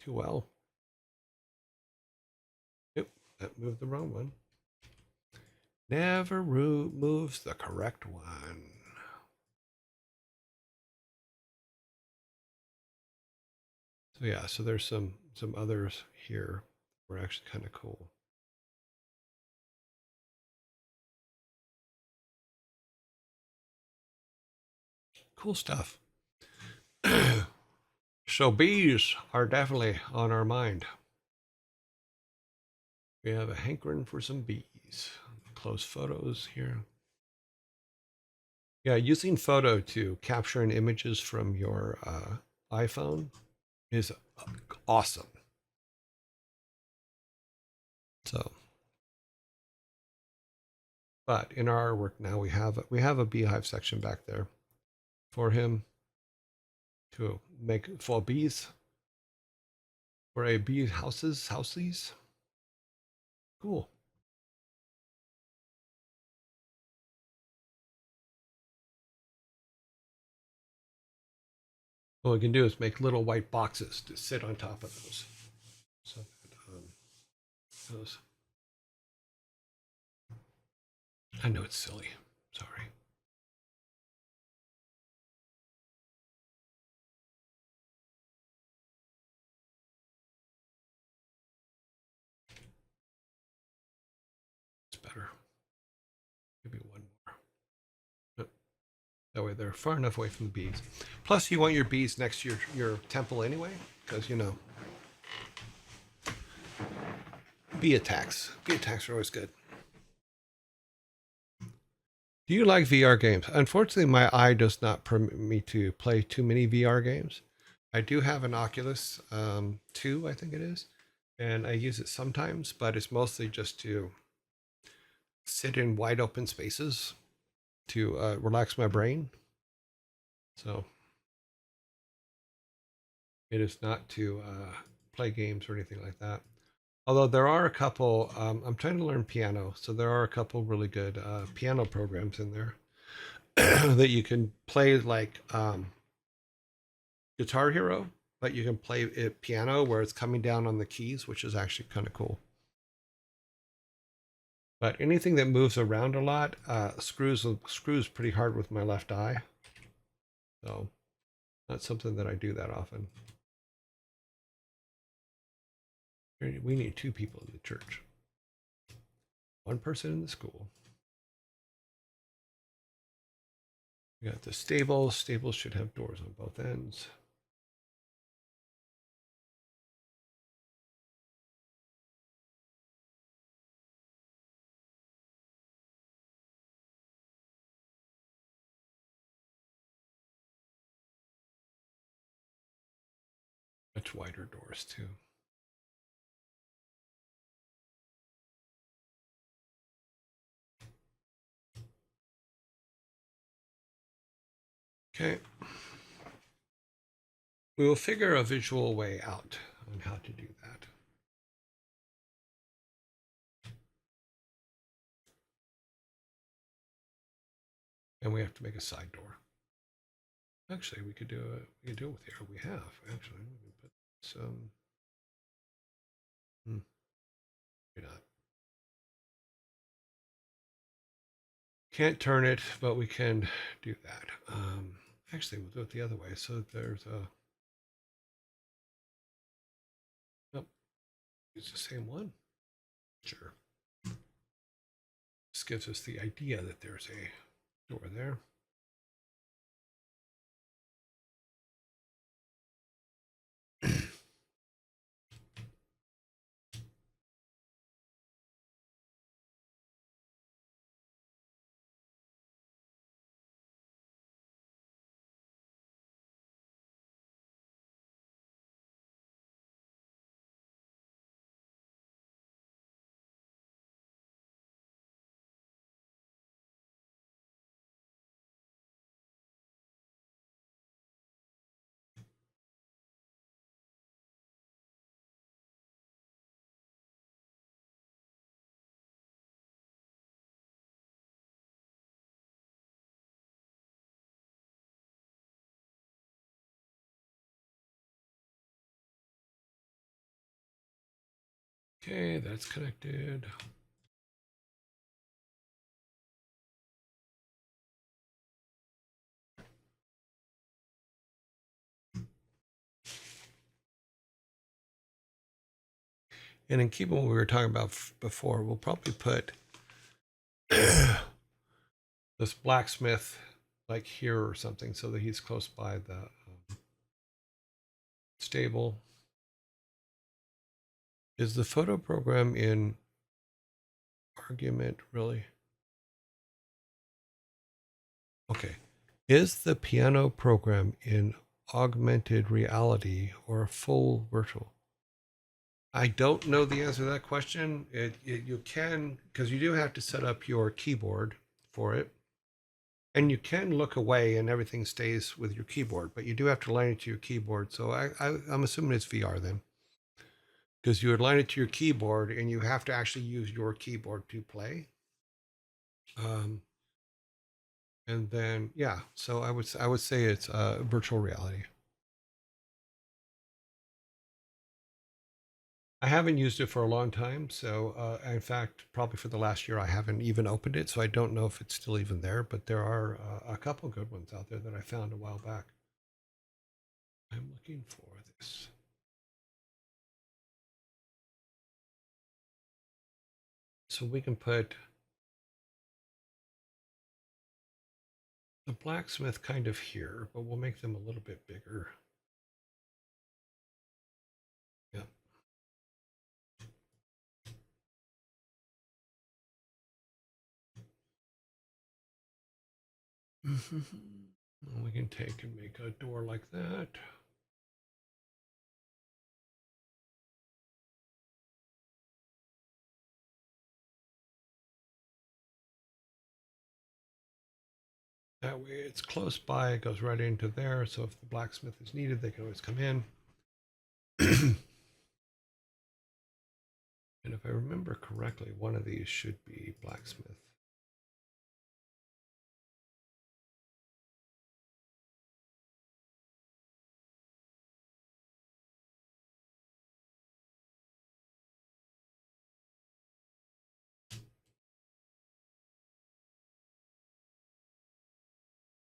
too well. Yep, that moved the wrong one. Never moves the correct one. So yeah, so there's some others here. Were actually kind of cool. Cool stuff. So bees are definitely on our mind. We have a hankering for some bees. Close photos here. Yeah, using photo to capturing images from your iPhone is awesome. So, but in our artwork now we have a beehive section back there for him to make for bees for a bee housesies. Cool. What we can do is make little white boxes to sit on top of those. So those. I know it's silly. Sorry. It's better. Maybe one more. Yep. That way they're far enough away from the bees. Plus, you want your bees next to your temple anyway, because bee attacks. Bee attacks are always good. Do you like VR games? Unfortunately, my eye does not permit me to play too many VR games. I do have an Oculus 2, I think it is, and I use it sometimes, but it's mostly just to sit in wide open spaces to relax my brain. So it is not to play games or anything like that. Although there are a couple, I'm trying to learn piano, so there are a couple really good piano programs in there that you can play like Guitar Hero, but you can play it piano where it's coming down on the keys, which is actually kind of cool. But anything that moves around a lot screws pretty hard with my left eye. So not something that I do that often. We need 2 people in the church, 1 person in the school. We got the stables. Stables should have doors on both ends. Much wider doors too. Okay. We will figure a visual way out on how to do that. And we have to make a side door. Actually, we could do it. We could do it with here. We have actually. We can put some. Maybe not. Can't turn it, but we can do that. Actually, we'll do it the other way. So there's a. Oh, it's the same one. Sure. This gives us the idea that there's a door there. Okay, that's connected. And in keeping what we were talking about before, we'll probably put this blacksmith like here or something so that he's close by the stable. Is the photo program in argument really? Okay. Is the piano program in augmented reality or full virtual? I don't know the answer to that question. You can, because you do have to set up your keyboard for it. And you can look away and everything stays with your keyboard, but you do have to align it to your keyboard. So I'm assuming it's VR then, because you align it to your keyboard and you have to actually use your keyboard to play. And then yeah, so I would say it's virtual reality. I haven't used it for a long time, so in fact, probably for the last year, I haven't even opened it, so I don't know if it's still even there. But there are a couple good ones out there that I found a while back. I'm looking for this. So we can put the blacksmith kind of here, but we'll make them a little bit bigger. Yeah. We can take and make a door like that. That way it's close by, it goes right into there. So if the blacksmith is needed, they can always come in. And if I remember correctly, one of these should be blacksmith.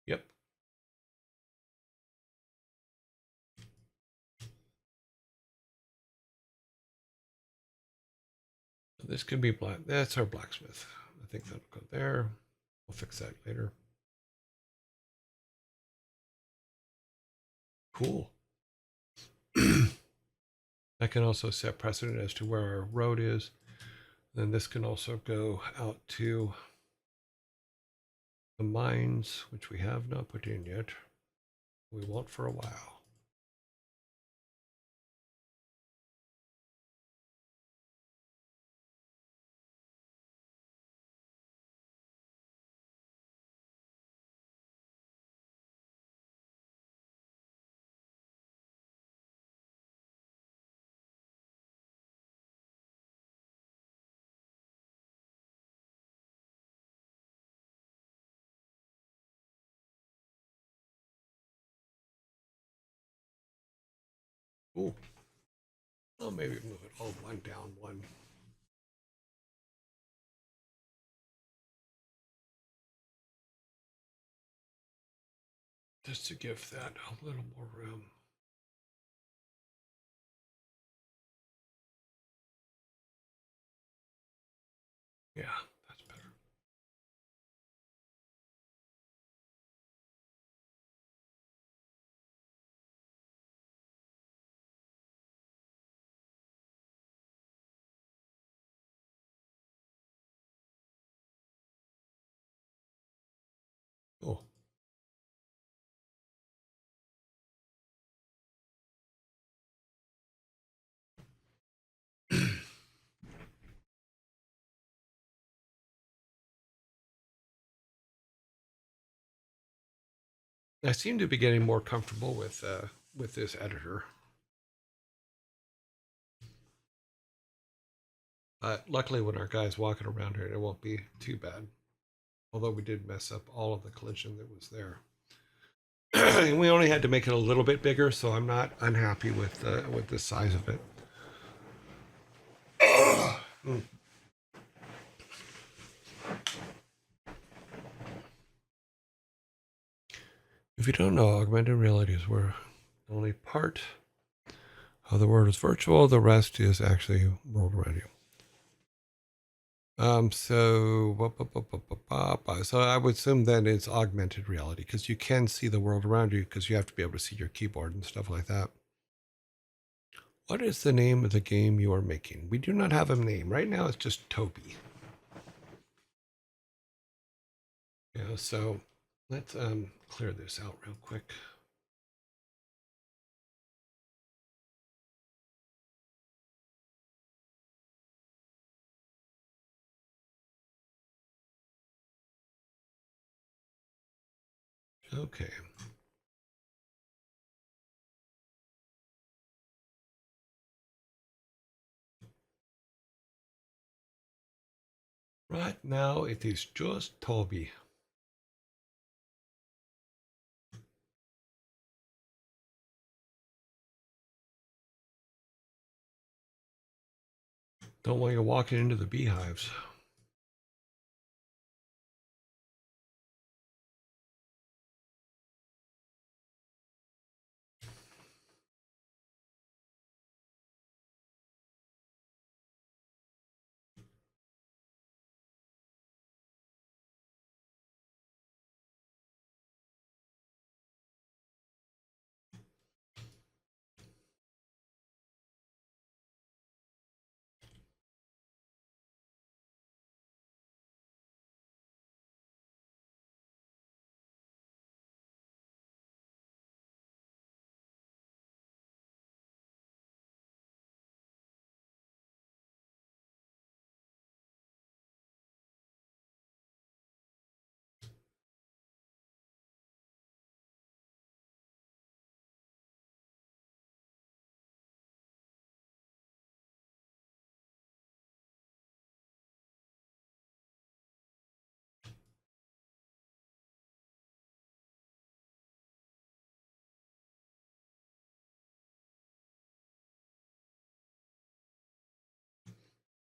Yep. So this could be black. That's our blacksmith. I think that'll go there. We'll fix that later. Cool. I can also set precedent as to where our road is. Then this can also go out to the mines, which we have not put in yet. We won't for a while. Ooh. Well, maybe move it all one down one. Just to give that a little more room. Yeah, that's better. Oh. I seem to be getting more comfortable with this editor. Luckily, when our guy's walking around here, it won't be too bad. Although we did mess up all of the collision that was there. And we only had to make it a little bit bigger, so I'm not unhappy with the size of it. Mm. If you don't know, augmented reality is where only part of the world is virtual, the rest is actually world around you. So I would assume then it's augmented reality because you can see the world around you because you have to be able to see your keyboard and stuff like that. What is the name of the game you are making? We do not have a name. Right now it's just Toby. Yeah, so let's clear this out real quick. Okay. Right now it is just Toby. Don't want you walking into the beehives.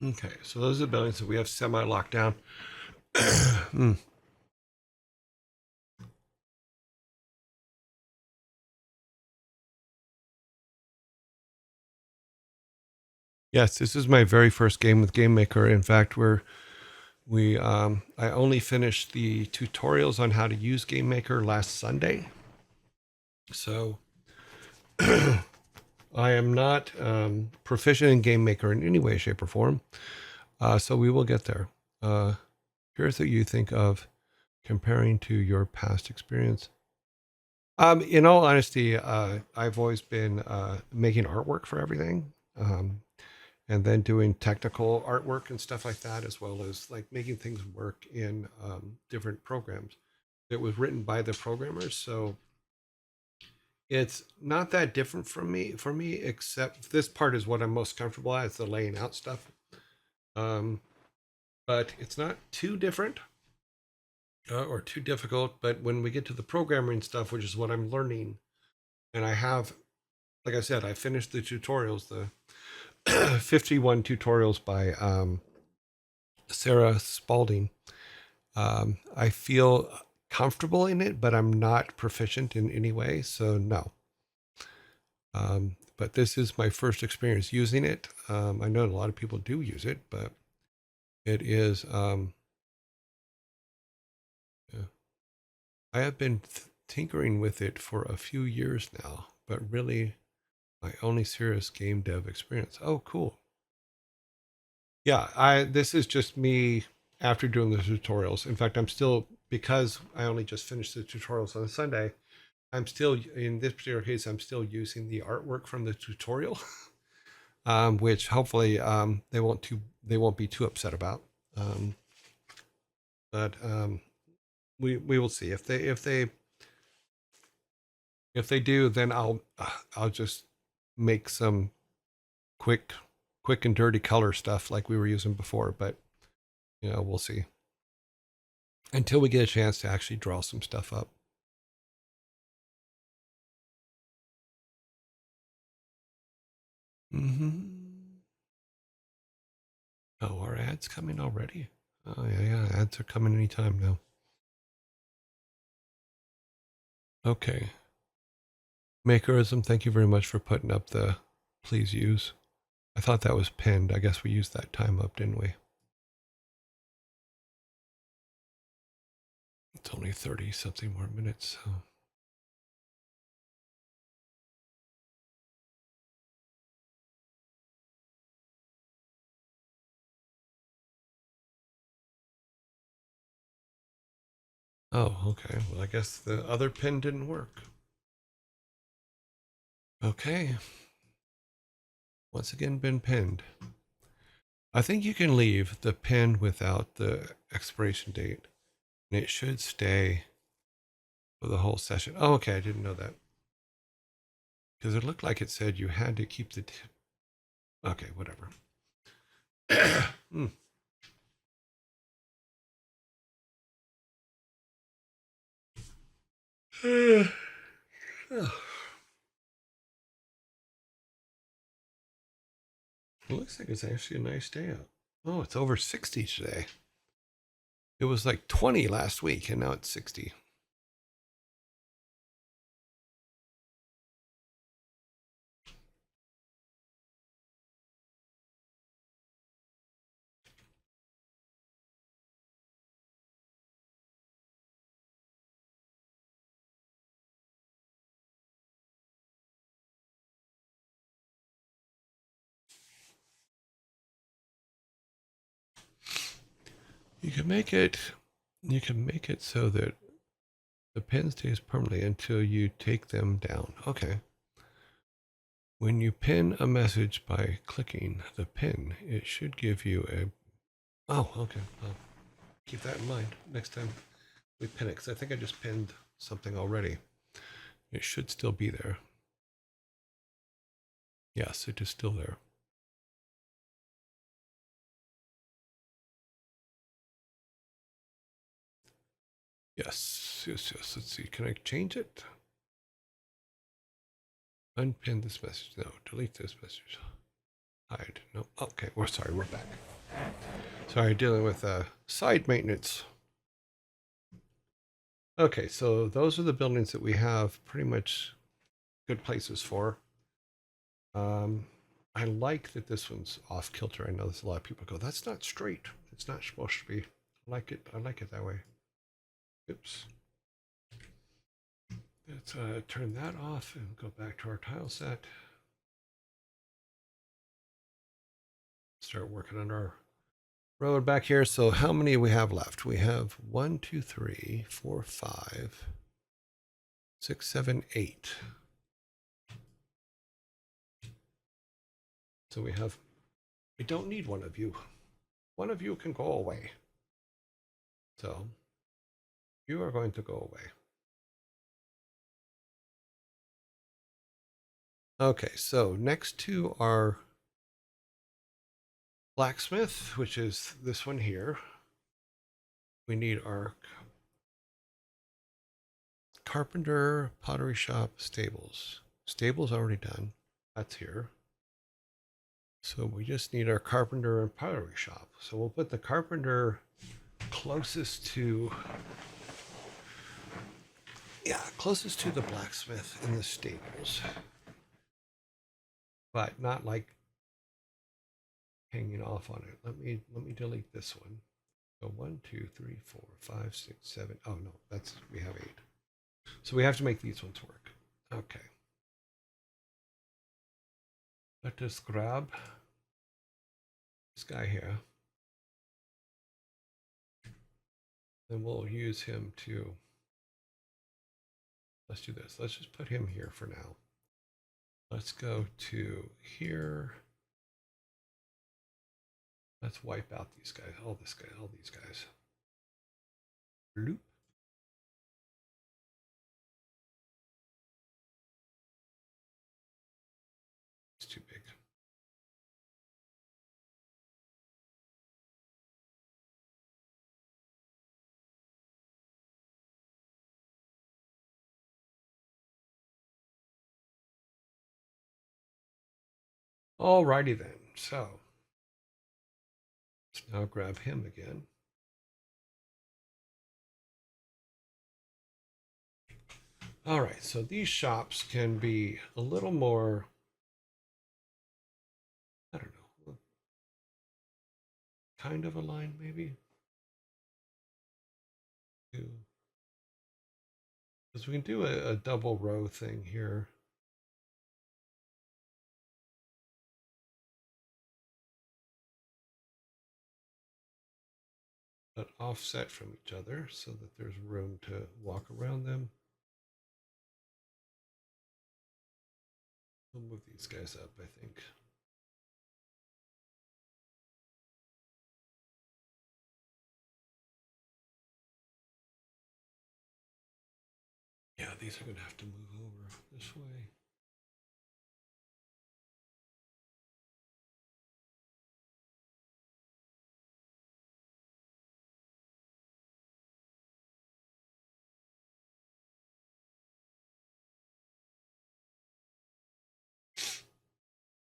Okay, so those are the buildings that we have semi-locked down. Mm. Yes, this is my very first game with Game Maker. In fact, I only finished the tutorials on how to use Game Maker last Sunday. So I am not proficient in Game Maker in any way, shape, or form. So we will get there. Here's what you think of comparing to your past experience. In all honesty, I've always been making artwork for everything. And then doing technical artwork and stuff like that, as well as like making things work in different programs. It was written by the programmers, so it's not that different for me, except this part is what I'm most comfortable at. It's the laying out stuff, um, but it's not too different or too difficult. But when we get to the programming stuff, which is what I'm learning, and I have like I said, I finished the tutorials, the 51 tutorials by Sarah Spalding. I feel comfortable in it, but I'm not proficient in any way, so no. But this is my first experience using it. I know a lot of people do use it, but it is. Yeah. I have been tinkering with it for a few years now, but really my only serious game dev experience. Oh, cool. Yeah, this is just me after doing the tutorials. In fact, I'm still, because I only just finished the tutorials on Sunday, I'm still, in this particular case, I'm still using the artwork from the tutorial, which hopefully they won't be too upset about. Um, but we will see if they do, then I'll just make some quick and dirty color stuff like we were using before. But we'll see until we get a chance to actually draw some stuff up. Oh, are ads coming already? Oh yeah, ads are coming anytime now. Okay. Makerism, thank you very much for putting up the please use. I thought that was pinned. I guess we used that time up, didn't we? It's only 30 something more minutes, so. Oh, okay. Well, I guess the other pin didn't work. Okay. Once again, been pinned. I think you can leave the pin without the expiration date, and it should stay for the whole session. Oh, okay. I didn't know that. Because it looked like it said you had to keep the. Okay, whatever. mm. It looks like it's actually a nice day out. Oh, it's over 60 today. It was like 20 last week, and now it's 60. You can make it. You can make it so that the pin stays permanently until you take them down. Okay. When you pin a message by clicking the pin, it should give you a. Oh, okay. I'll keep that in mind next time we pin it, because I think I just pinned something already. It should still be there. Yes, it is still there. Yes. Let's see. Can I change it? Unpin this message. No. Delete this message. Hide. No. Okay. We're sorry. We're back. Sorry, dealing with side maintenance. Okay, so those are the buildings that we have pretty much good places for. I like that this one's off kilter. I know there's a lot of people go, that's not straight. It's not supposed to be. I like it. I like it that way. Oops. Let's turn that off and go back to our tile set. Start working on our road back here. So how many we have left? We have 1, 2, 3, 4, 5, 6, 7, 8. So we don't need one of you. One of you can go away. So you are going to go away. Okay, so next to our blacksmith, which is this one here, we need our carpenter, pottery shop, stables. Stable's already done. That's here. So we just need our carpenter and pottery shop. So we'll put the carpenter closest to, closest to the blacksmith in the stables. But not like hanging off on it. Let me delete this one. So 1, 2, 3, 4, 5, 6, 7. Oh no, we have 8. So we have to make these ones work. Okay. Let us grab this guy here. Then we'll use him to, let's do this. Let's just put him here for now. Let's go to here. Let's wipe out these guys, all these guys. Bloop. It's too big. Alrighty then, so let's now grab him again. All right, so these shops can be a little more, I don't know, kind of aligned maybe. Because we can do a double row thing here. But offset from each other so that there's room to walk around them. We'll move these guys up, I think. Yeah, these are going to have to move over this way.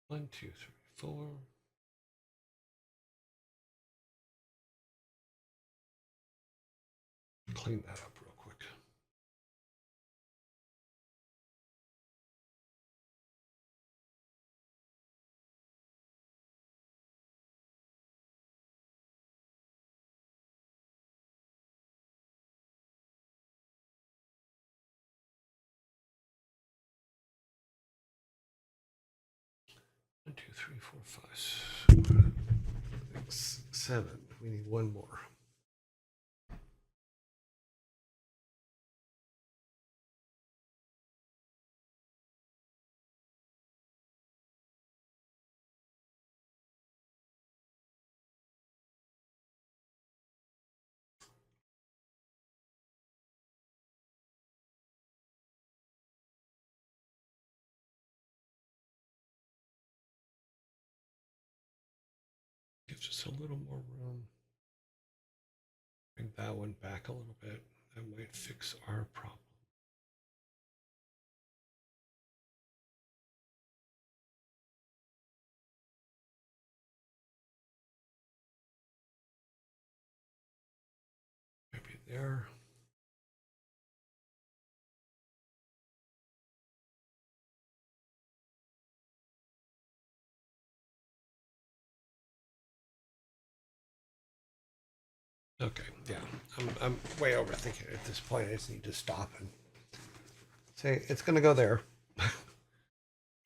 One, two, three, 4. Clean that up real quick. One, two, three, 4, 5, 6, 7. We need one more. Gives us a little more room. Bring that one back a little bit. That might fix our problem. Maybe there. Okay, yeah, I'm way overthinking it at this point. I just need to stop and say it's going to go there.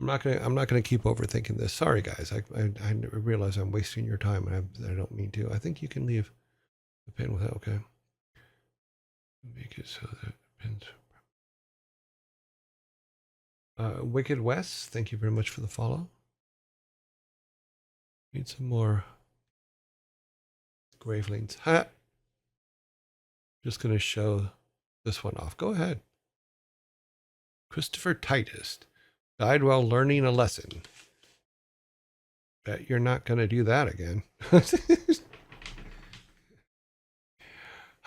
I'm not gonna keep overthinking this. Sorry, guys. I realize I'm wasting your time, and I don't mean to. I think you can leave the pin with that. Okay. Make it so that pins. Wicked West, thank you very much for the follow. Need some more Gravelings. Ha! Just gonna show this one off. Go ahead. Christopher Titus died while learning a lesson. Bet you're not gonna do that again.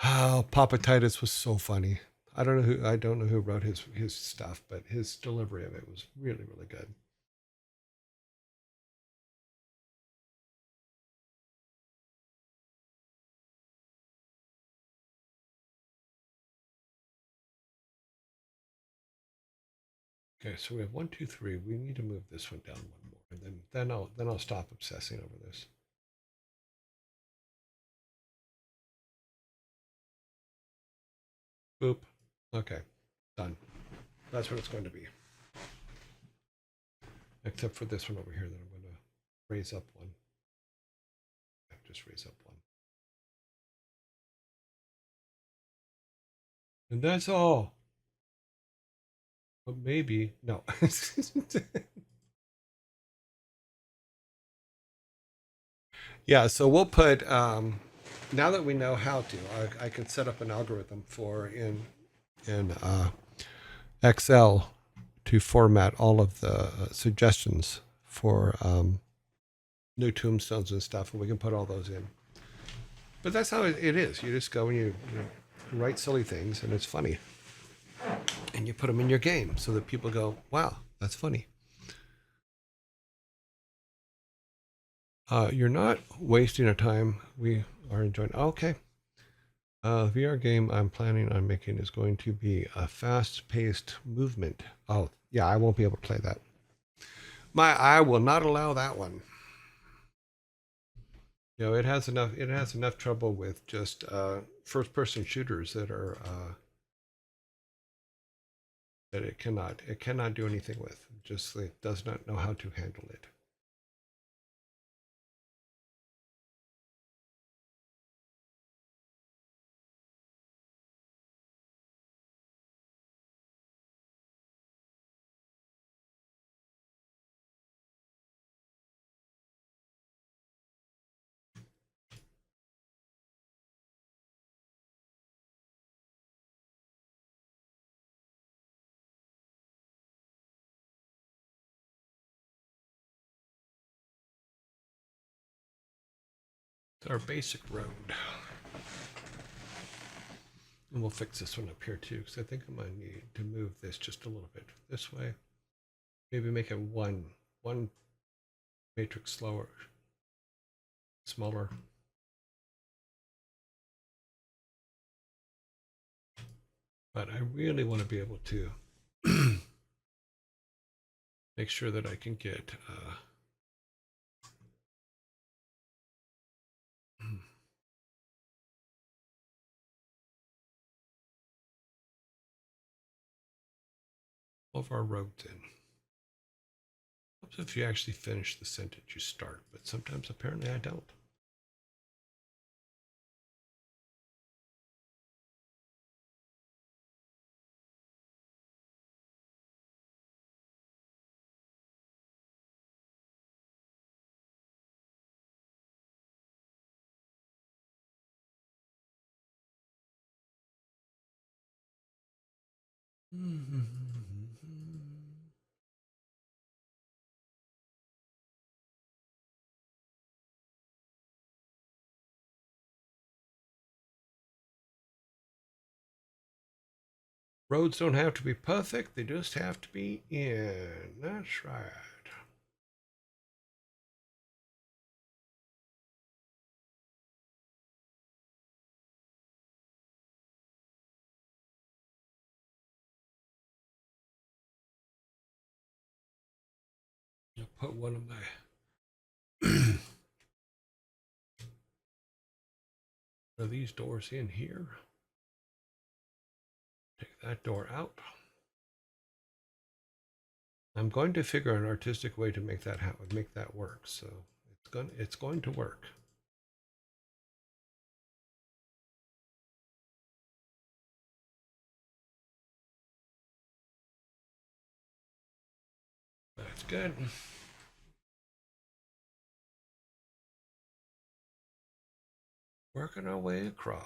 Oh, Papa Titus was so funny. I don't know who wrote his stuff, but his delivery of it was really, really good. Okay, so we have 1, 2, 3. We need to move this one down one more, and then I'll stop obsessing over this. Boop. Okay, done. That's what it's going to be. Except for this one over here that I'm going to raise up one. Just raise up one. And that's all. But maybe, no. Yeah, so we'll put, now that we know how to, I can set up an algorithm for in Excel to format all of the suggestions for new tombstones and stuff, and we can put all those in. But that's how it is. You just go and you write silly things, and it's funny. And you put them in your game so that people go, wow, that's funny. You're not wasting our time. We are enjoying. Okay. VR game I'm planning on making is going to be a fast-paced movement. Oh, yeah, I won't be able to play that. I will not allow that one. You know, it has enough trouble with just first-person shooters that are that it cannot do anything with. Just it does not know how to handle it. It's our basic road. And we'll fix this one up here too, because I think I might need to move this just a little bit this way. Maybe make it one matrix smaller. But I really want to be able to make sure that I can get all of our roads in. If you actually finish the sentence you start, but sometimes apparently I don't. Roads don't have to be perfect, they just have to be in. That's right. I'll put one of my of these doors in here. Take that door out. I'm going to figure an artistic way to make that work. So it's going to work. That's good. Working our way across.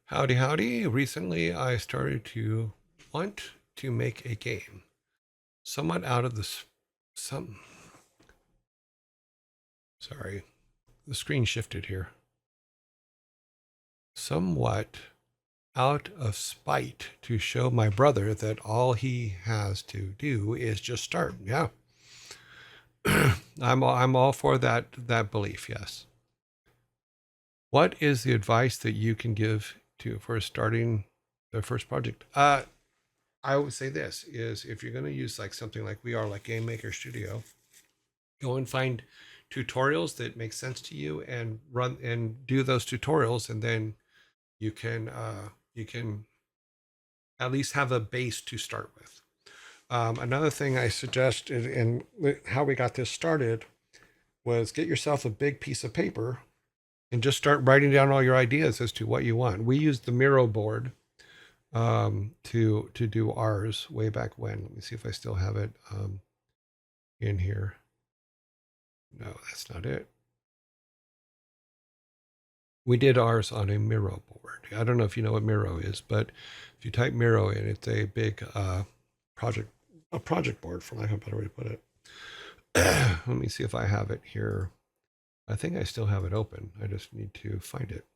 Howdy, howdy. Recently, I started to want to make a game. Somewhat out of this, sorry, the screen shifted here. Somewhat out of spite to show my brother that all he has to do is just start. Yeah. I'm all for that belief, yes. What is the advice that you can give to for starting the first project? I would say this is if you're going to use like something like we are, like Game Maker Studio, go and find tutorials that make sense to you and run and do those tutorials, and then you can at least have a base to start with. Another thing I suggest in how we got this started was get yourself a big piece of paper and just start writing down all your ideas as to what you want. We used the Miro board to do ours way back when. Let me see if I still have it in here. No, that's not it. We did ours on a Miro board. I don't know if you know what Miro is, but if you type Miro in, it's a big project board, for lack of a better way to put it. Let me see if I have it here. I think I still have it open. I just need to find it.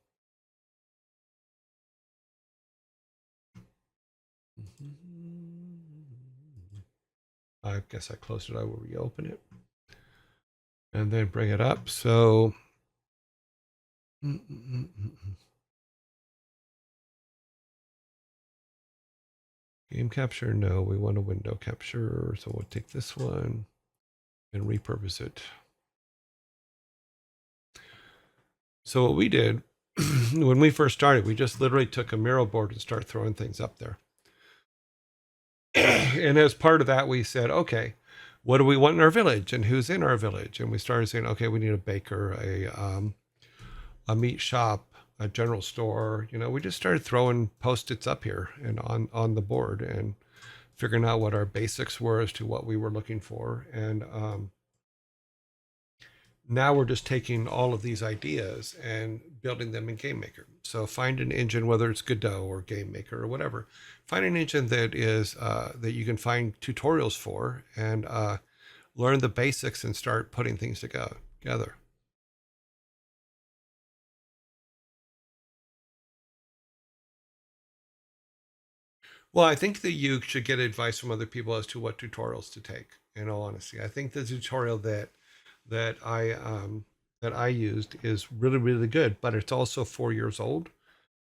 I guess I closed it. I will reopen it and then bring it up. So game capture, no, we want a window capture. So we'll take this one and repurpose it. So what we did when we first started, we just literally took a Miro board and started throwing things up there. And as part of that, we said, okay, what do we want in our village and who's in our village? And we started saying, okay, we need a baker, a meat shop, a general store. You know, we just started throwing Post-its up here and on the board and figuring out what our basics were as to what we were looking for. And now we're just taking all of these ideas and building them in Game Maker. So find an engine, whether it's Godot or Game Maker or whatever. Find an engine that is that you can find tutorials for, and learn the basics and start putting things together. Well, I think that you should get advice from other people as to what tutorials to take. In all honesty, I think the tutorial that I used is really good, but it's also 4 years old.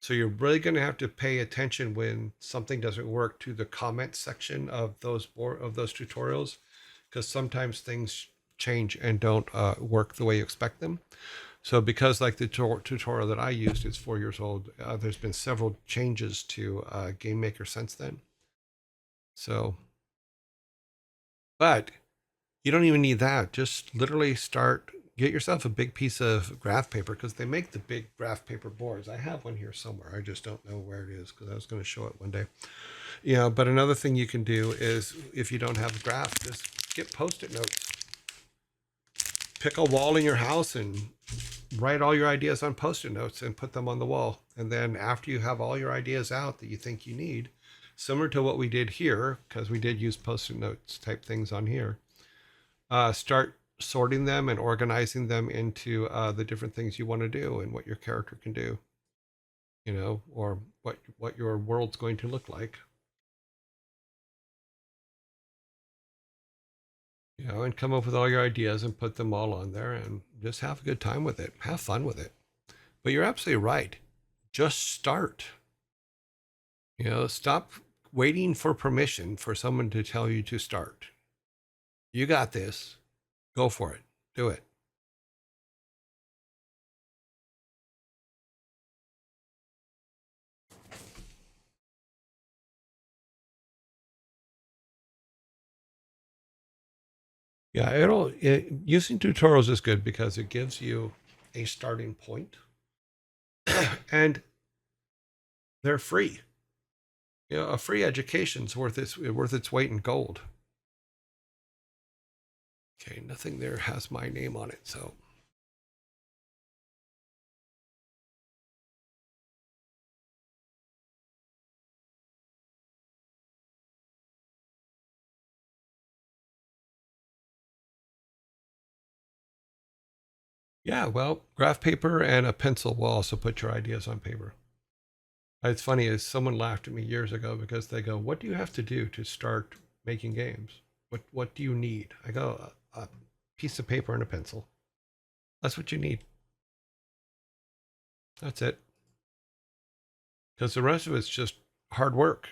So you're really going to have to pay attention when something doesn't work to the comment section of those tutorials, because sometimes things change and don't work the way you expect them. So because like the tutorial that I used is 4 years old, there's been several changes to Game Maker since then. So, but you don't even need that. Just literally get yourself a big piece of graph paper, because they make the big graph paper boards. I have one here somewhere. I just don't know where it is because I was going to show it one day. Yeah, but another thing you can do is if you don't have a graph, just get Post-it notes. Pick a wall in your house and write all your ideas on Post-it notes and put them on the wall. And then after you have all your ideas out that you think you need, similar to what we did here, because we did use Post-it notes type things on here, start sorting them and organizing them into the different things you want to do and what your character can do, you know, or what your world's going to look like, you know, and come up with all your ideas and put them all on there and just have a good time with it, have fun with it. But you're absolutely right, just start. You know, stop waiting for permission for someone to tell you to start. You got this. Go for it. Do it. Yeah, using tutorials is good because it gives you a starting point, and they're free. You know, a free education's worth its weight in gold. Okay, nothing there has my name on it, so Yeah, well, graph paper and a pencil will also put your ideas on paper. It's funny, is someone laughed at me years ago because they go, "What do you have to do to start making games? What do you need?" I go, a piece of paper and a pencil. That's what you need. That's it. Because the rest of it's just hard work.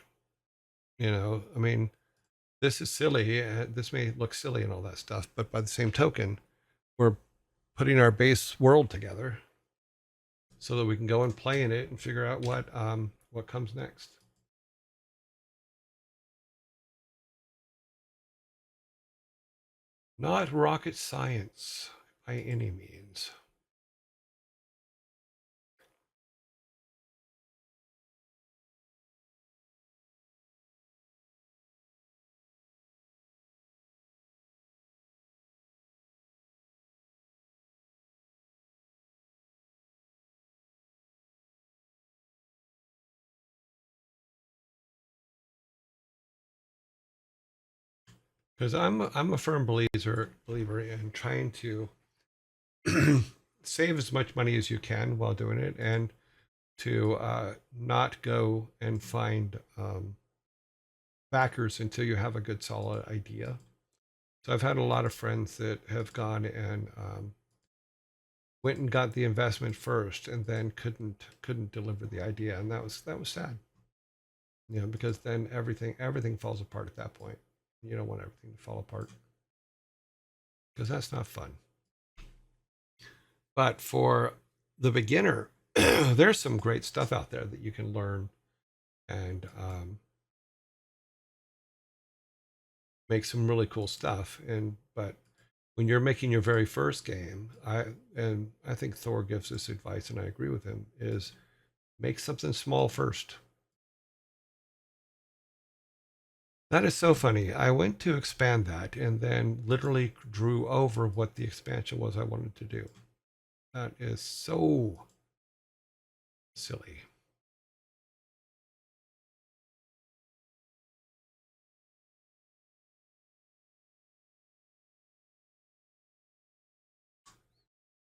I mean, this is silly. This may look silly and all that stuff, but by the same token, we're putting our base world together so that we can go and play in it and figure out what comes next. Not rocket science by any means. Because I'm a firm believer in trying to save as much money as you can while doing it, and to not go and find backers until you have a good solid idea. So I've had a lot of friends that have gone and went and got the investment first, and then couldn't deliver the idea, and that was sad. Because then everything falls apart at that point. You don't want everything to fall apart because that's not fun. But for the beginner, there's some great stuff out there that you can learn and make some really cool stuff. But when you're making your very first game, I think Thor gives this advice, and I agree with him, is make something small first. That is so funny. I went to expand that and then literally drew over what the expansion was I wanted to do. That is so silly.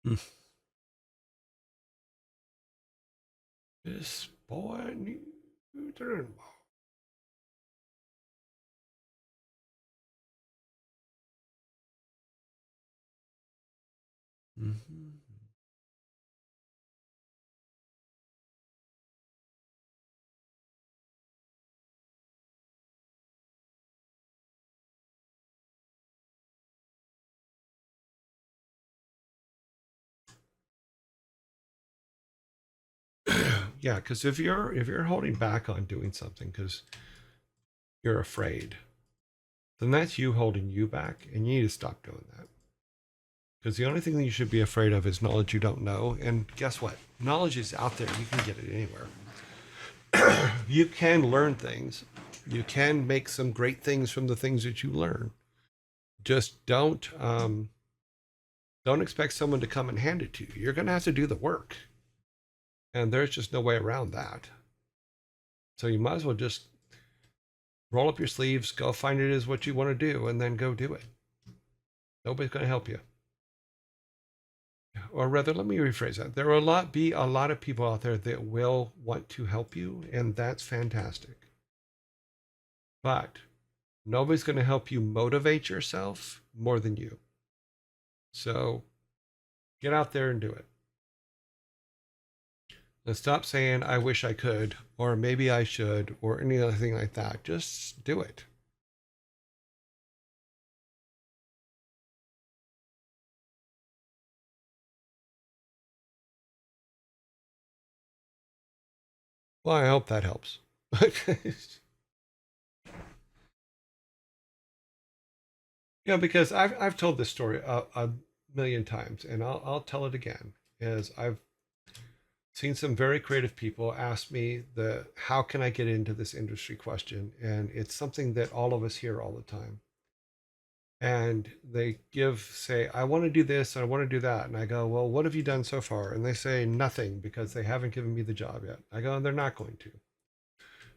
Hmm. This boy knew turn. Mm-hmm. Yeah, because if you're holding back on doing something because you're afraid, then that's you holding you back, and you need to stop doing that. Because the only thing that you should be afraid of is knowledge you don't know. And guess what? Knowledge is out there. You can get it anywhere. You can learn things. You can make some great things from the things that you learn. Just don't expect someone to come and hand it to you. You're going to have to do the work, and there's just no way around that. So you might as well just roll up your sleeves, go find it as what you want to do, and then go do it. Nobody's going to help you. Or rather, let me rephrase that. There will be a lot of people out there that will want to help you, and that's fantastic. But nobody's going to help you motivate yourself more than you. So get out there and do it. And stop saying, I wish I could, or maybe I should, or any other thing like that. Just do it. Well, I hope that helps. Because I've told this story a million times, and I'll tell it again. Is I've seen some very creative people ask me the how can I get into this industry question, and it's something that all of us hear all the time. And they say, I want to do this and I want to do that, and I go, well, what have you done so far? And they say nothing because they haven't given me the job yet. I go, and they're not going to.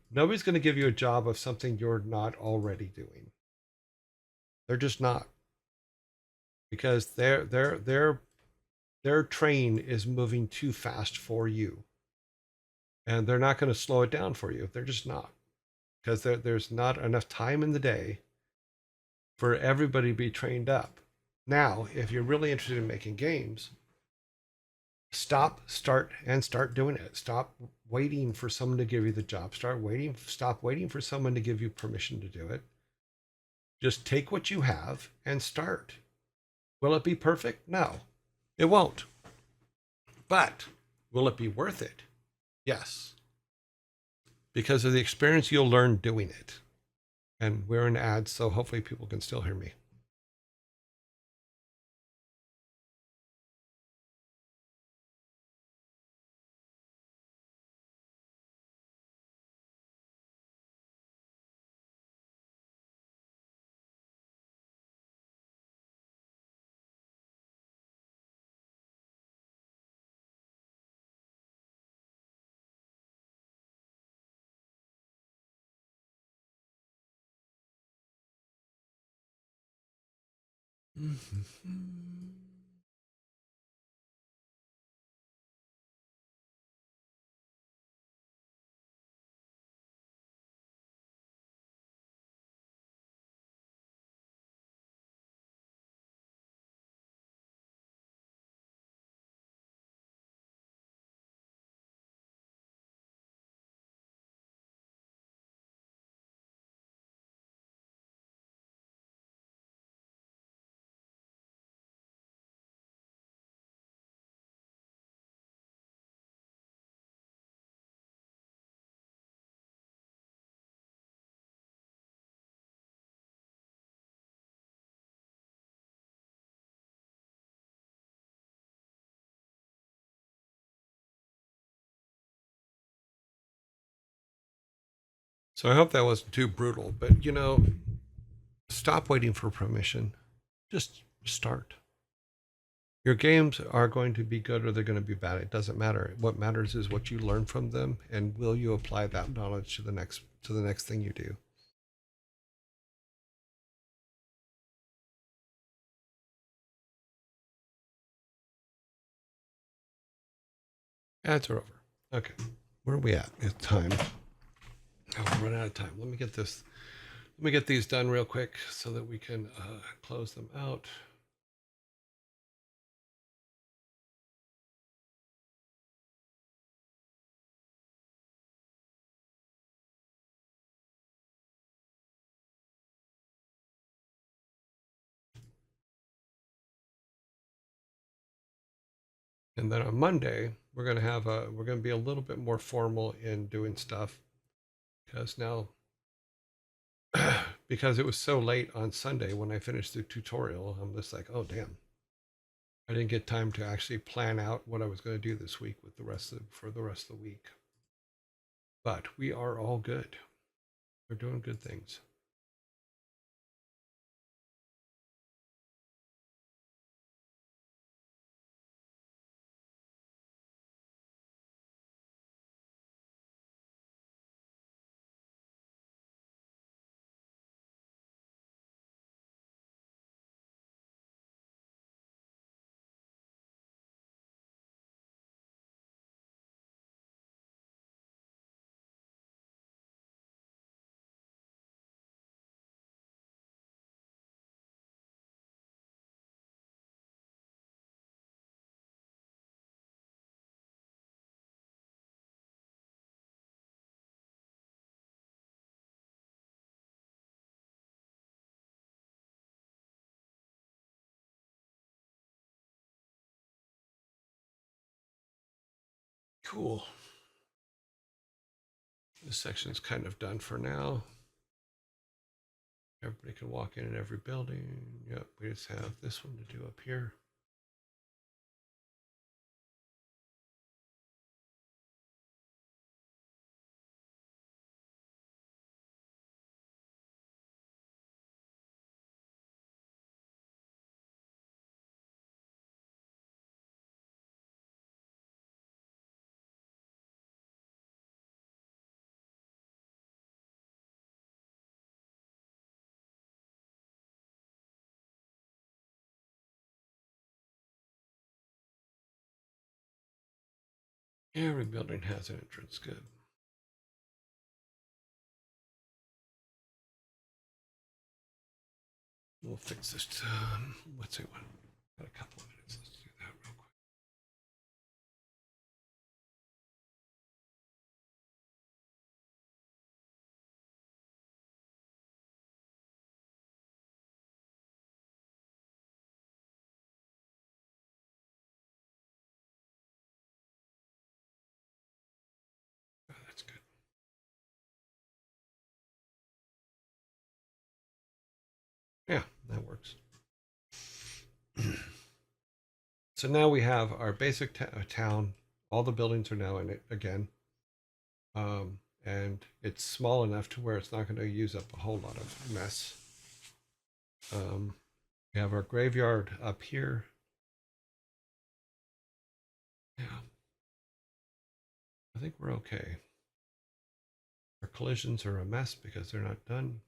Nobody's going to give you a job of something you're not already doing. They're just not, because they're Their train is moving too fast for you, and they're not going to slow it down for you. They're just not, because there's not enough time in the day for everybody to be trained up. Now, if you're really interested in making games, start doing it. Stop waiting for someone to give you the job. Stop waiting for someone to give you permission to do it. Just take what you have and start. Will it be perfect? No, it won't. But will it be worth it? Yes, because of the experience you'll learn doing it. And we're in ads, so hopefully people can still hear me. So I hope that wasn't too brutal, but stop waiting for permission. Just start. Your games are going to be good or they're going to be bad. It doesn't matter. What matters is what you learn from them, and will you apply that knowledge to the next thing you do. Ads are over. Okay, where are we at? It's time. Oh, we're running out of time. Let me get this. Let me get these done real quick so that we can close them out. And then on Monday, we're going to be a little bit more formal in doing stuff because now because it was so late on Sunday when I finished the tutorial, I'm just like, oh damn, I didn't get time to actually plan out what I was going to do this week for the rest of the week. But we are all good. We're doing good things. Cool. This section is kind of done for now. Everybody can walk in every building. Yep, we just have this one to do up here. Every building has an entrance. Good. We'll fix this. Let's see what. Got a couple of minutes. Let's do that real quick. Oh, that's good. Yeah, that works. So now we have our basic town. All the buildings are now in it again. And it's small enough to where it's not going to use up a whole lot of mess. We have our graveyard up here. Yeah. I think we're okay. Our collisions are a mess because they're not done.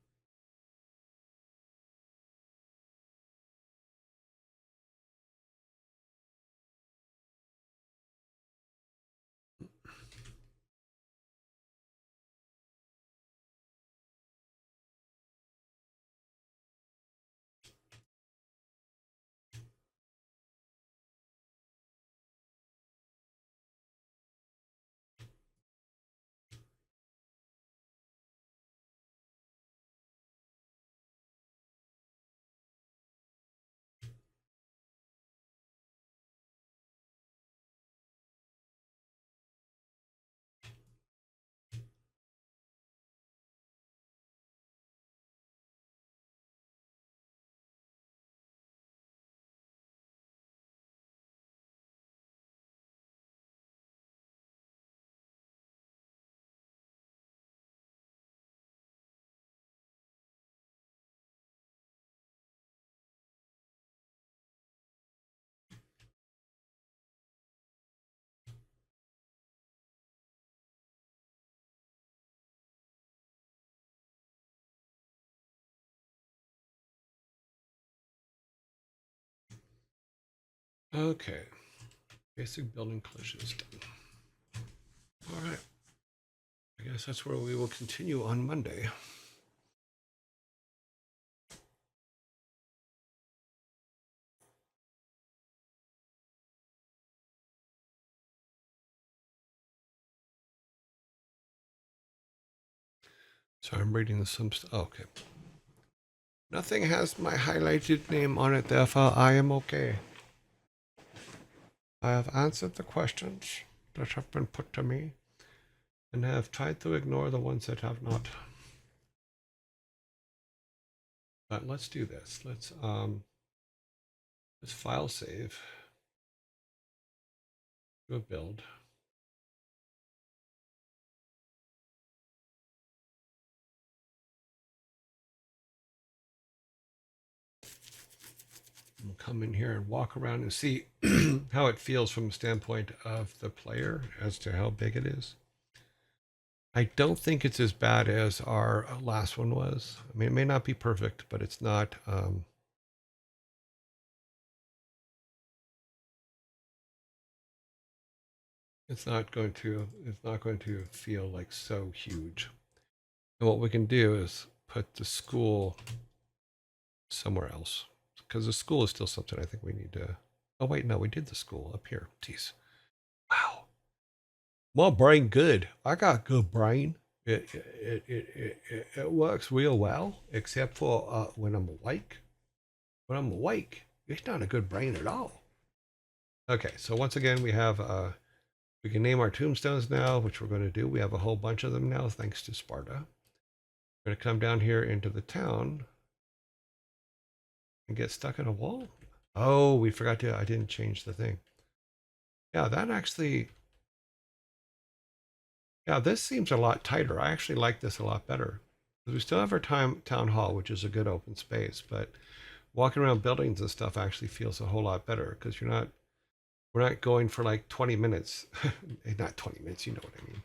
Okay. Basic building collisions done. All right. I guess that's where we will continue on Monday. So I'm reading some stuff. Okay. Nothing has my highlighted name on it, therefore I am okay. I have answered the questions that have been put to me and have tried to ignore the ones that have not. But let's do this. Let's file save. Do a build. We'll come in here and walk around and see how it feels from the standpoint of the player as to how big it is. I don't think it's as bad as our last one was. I mean, it may not be perfect, but it's not. It's not going to feel like so huge. And what we can do is put the school somewhere else, because the school is still something I think we need to. Oh wait, no, we did the school up here. Jeez, wow, my brain good. I got good brain. It works real well, except for when I'm awake. When I'm awake, it's not a good brain at all. Okay, so once again, we can name our tombstones now, which we're going to do. We have a whole bunch of them now, thanks to Sparta. We're going to come down here into the town and get stuck in a wall. Oh, we forgot to, I didn't change the thing. Yeah, that actually, yeah, this seems a lot tighter. I actually like this a lot better. We still have our town hall, which is a good open space, but walking around buildings and stuff actually feels a whole lot better because we're not going for like 20 minutes. Not 20 minutes, you know what I mean.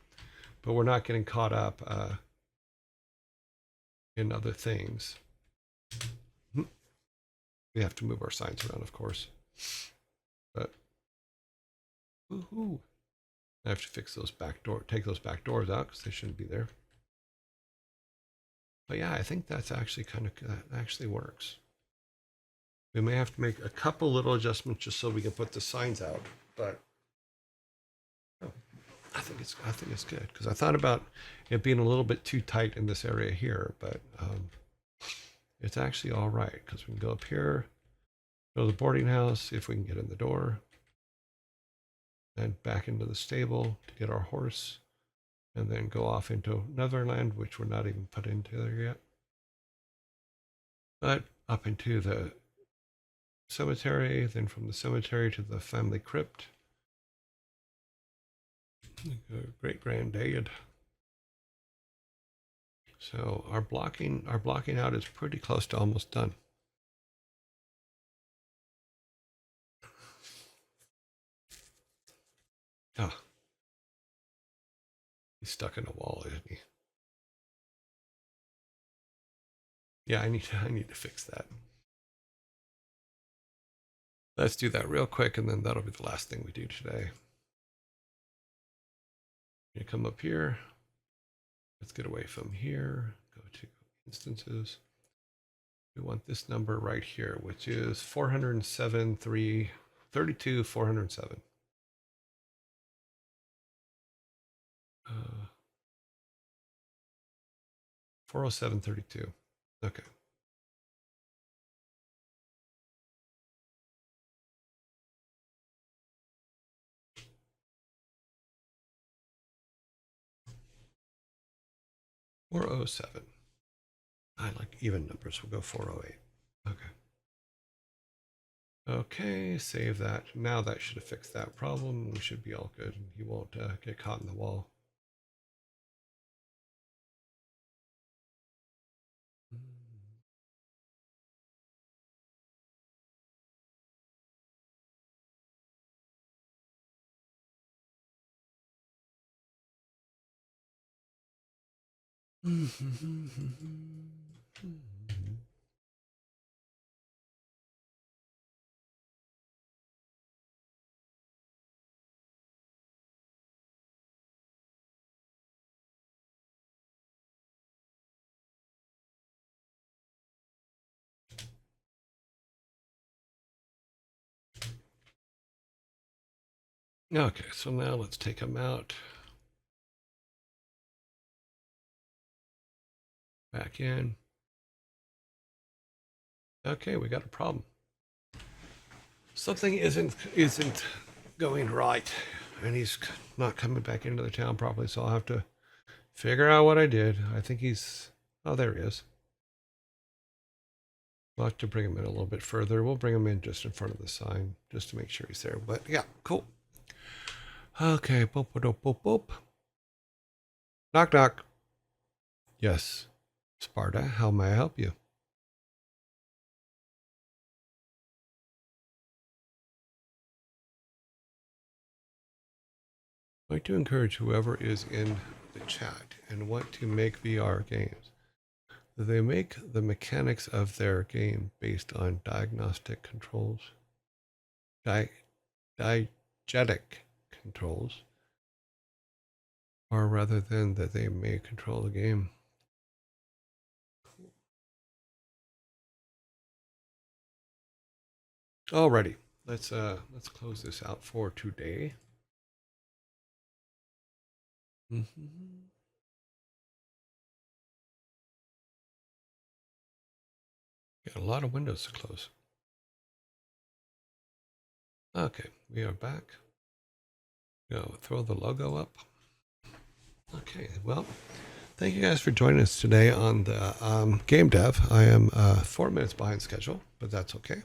But we're not getting caught up in other things. We have to move our signs around, of course. But woohoo! I have to fix those take those back doors out because they shouldn't be there. But yeah, I think that's actually that actually works. We may have to make a couple little adjustments just so we can put the signs out, but oh, I think it's good because I thought about it being a little bit too tight in this area here, but it's actually all right because we can go up here, go to the boarding house, see if we can get in the door, and back into the stable to get our horse, and then go off into Netherland, which we're not even put into there yet, but up into the cemetery, then from the cemetery to the family crypt. Great granddad. So our blocking out is pretty close to almost done. Oh, he's stuck in a wall, isn't he? Yeah, I need to fix that. Let's do that real quick, and then that'll be the last thing we do today. You come up here. Let's get away from here. Go to instances. We want this number right here, which is 407, 32, 407. 407.32. Okay. $407. I like even numbers. We'll go 408. Okay. Okay, save that. Now that should have fixed that problem. We should be all good. He won't get caught in the wall. Okay, so now let's take him out. Back in. Okay, we got a problem. Something isn't going right, and he's not coming back into the town properly, so I'll have to figure out what I did. I think he's... Oh, there he is. We'll have to bring him in a little bit further. We'll bring him in just in front of the sign, just to make sure he's there. But yeah, cool. Okay, boop, boop, boop, boop. Knock, knock. Yes. Sparta, how may I help you? I'd like to encourage whoever is in the chat and want to make VR games. They make the mechanics of their game based on diagnostic controls, diegetic controls, or rather than that they may control the game. Alrighty, let's close this out for today. Got a lot of windows to close. Okay, we are back. Go throw the logo up. Okay, well, thank you guys for joining us today on the game dev. I am 4 minutes behind schedule, but that's okay.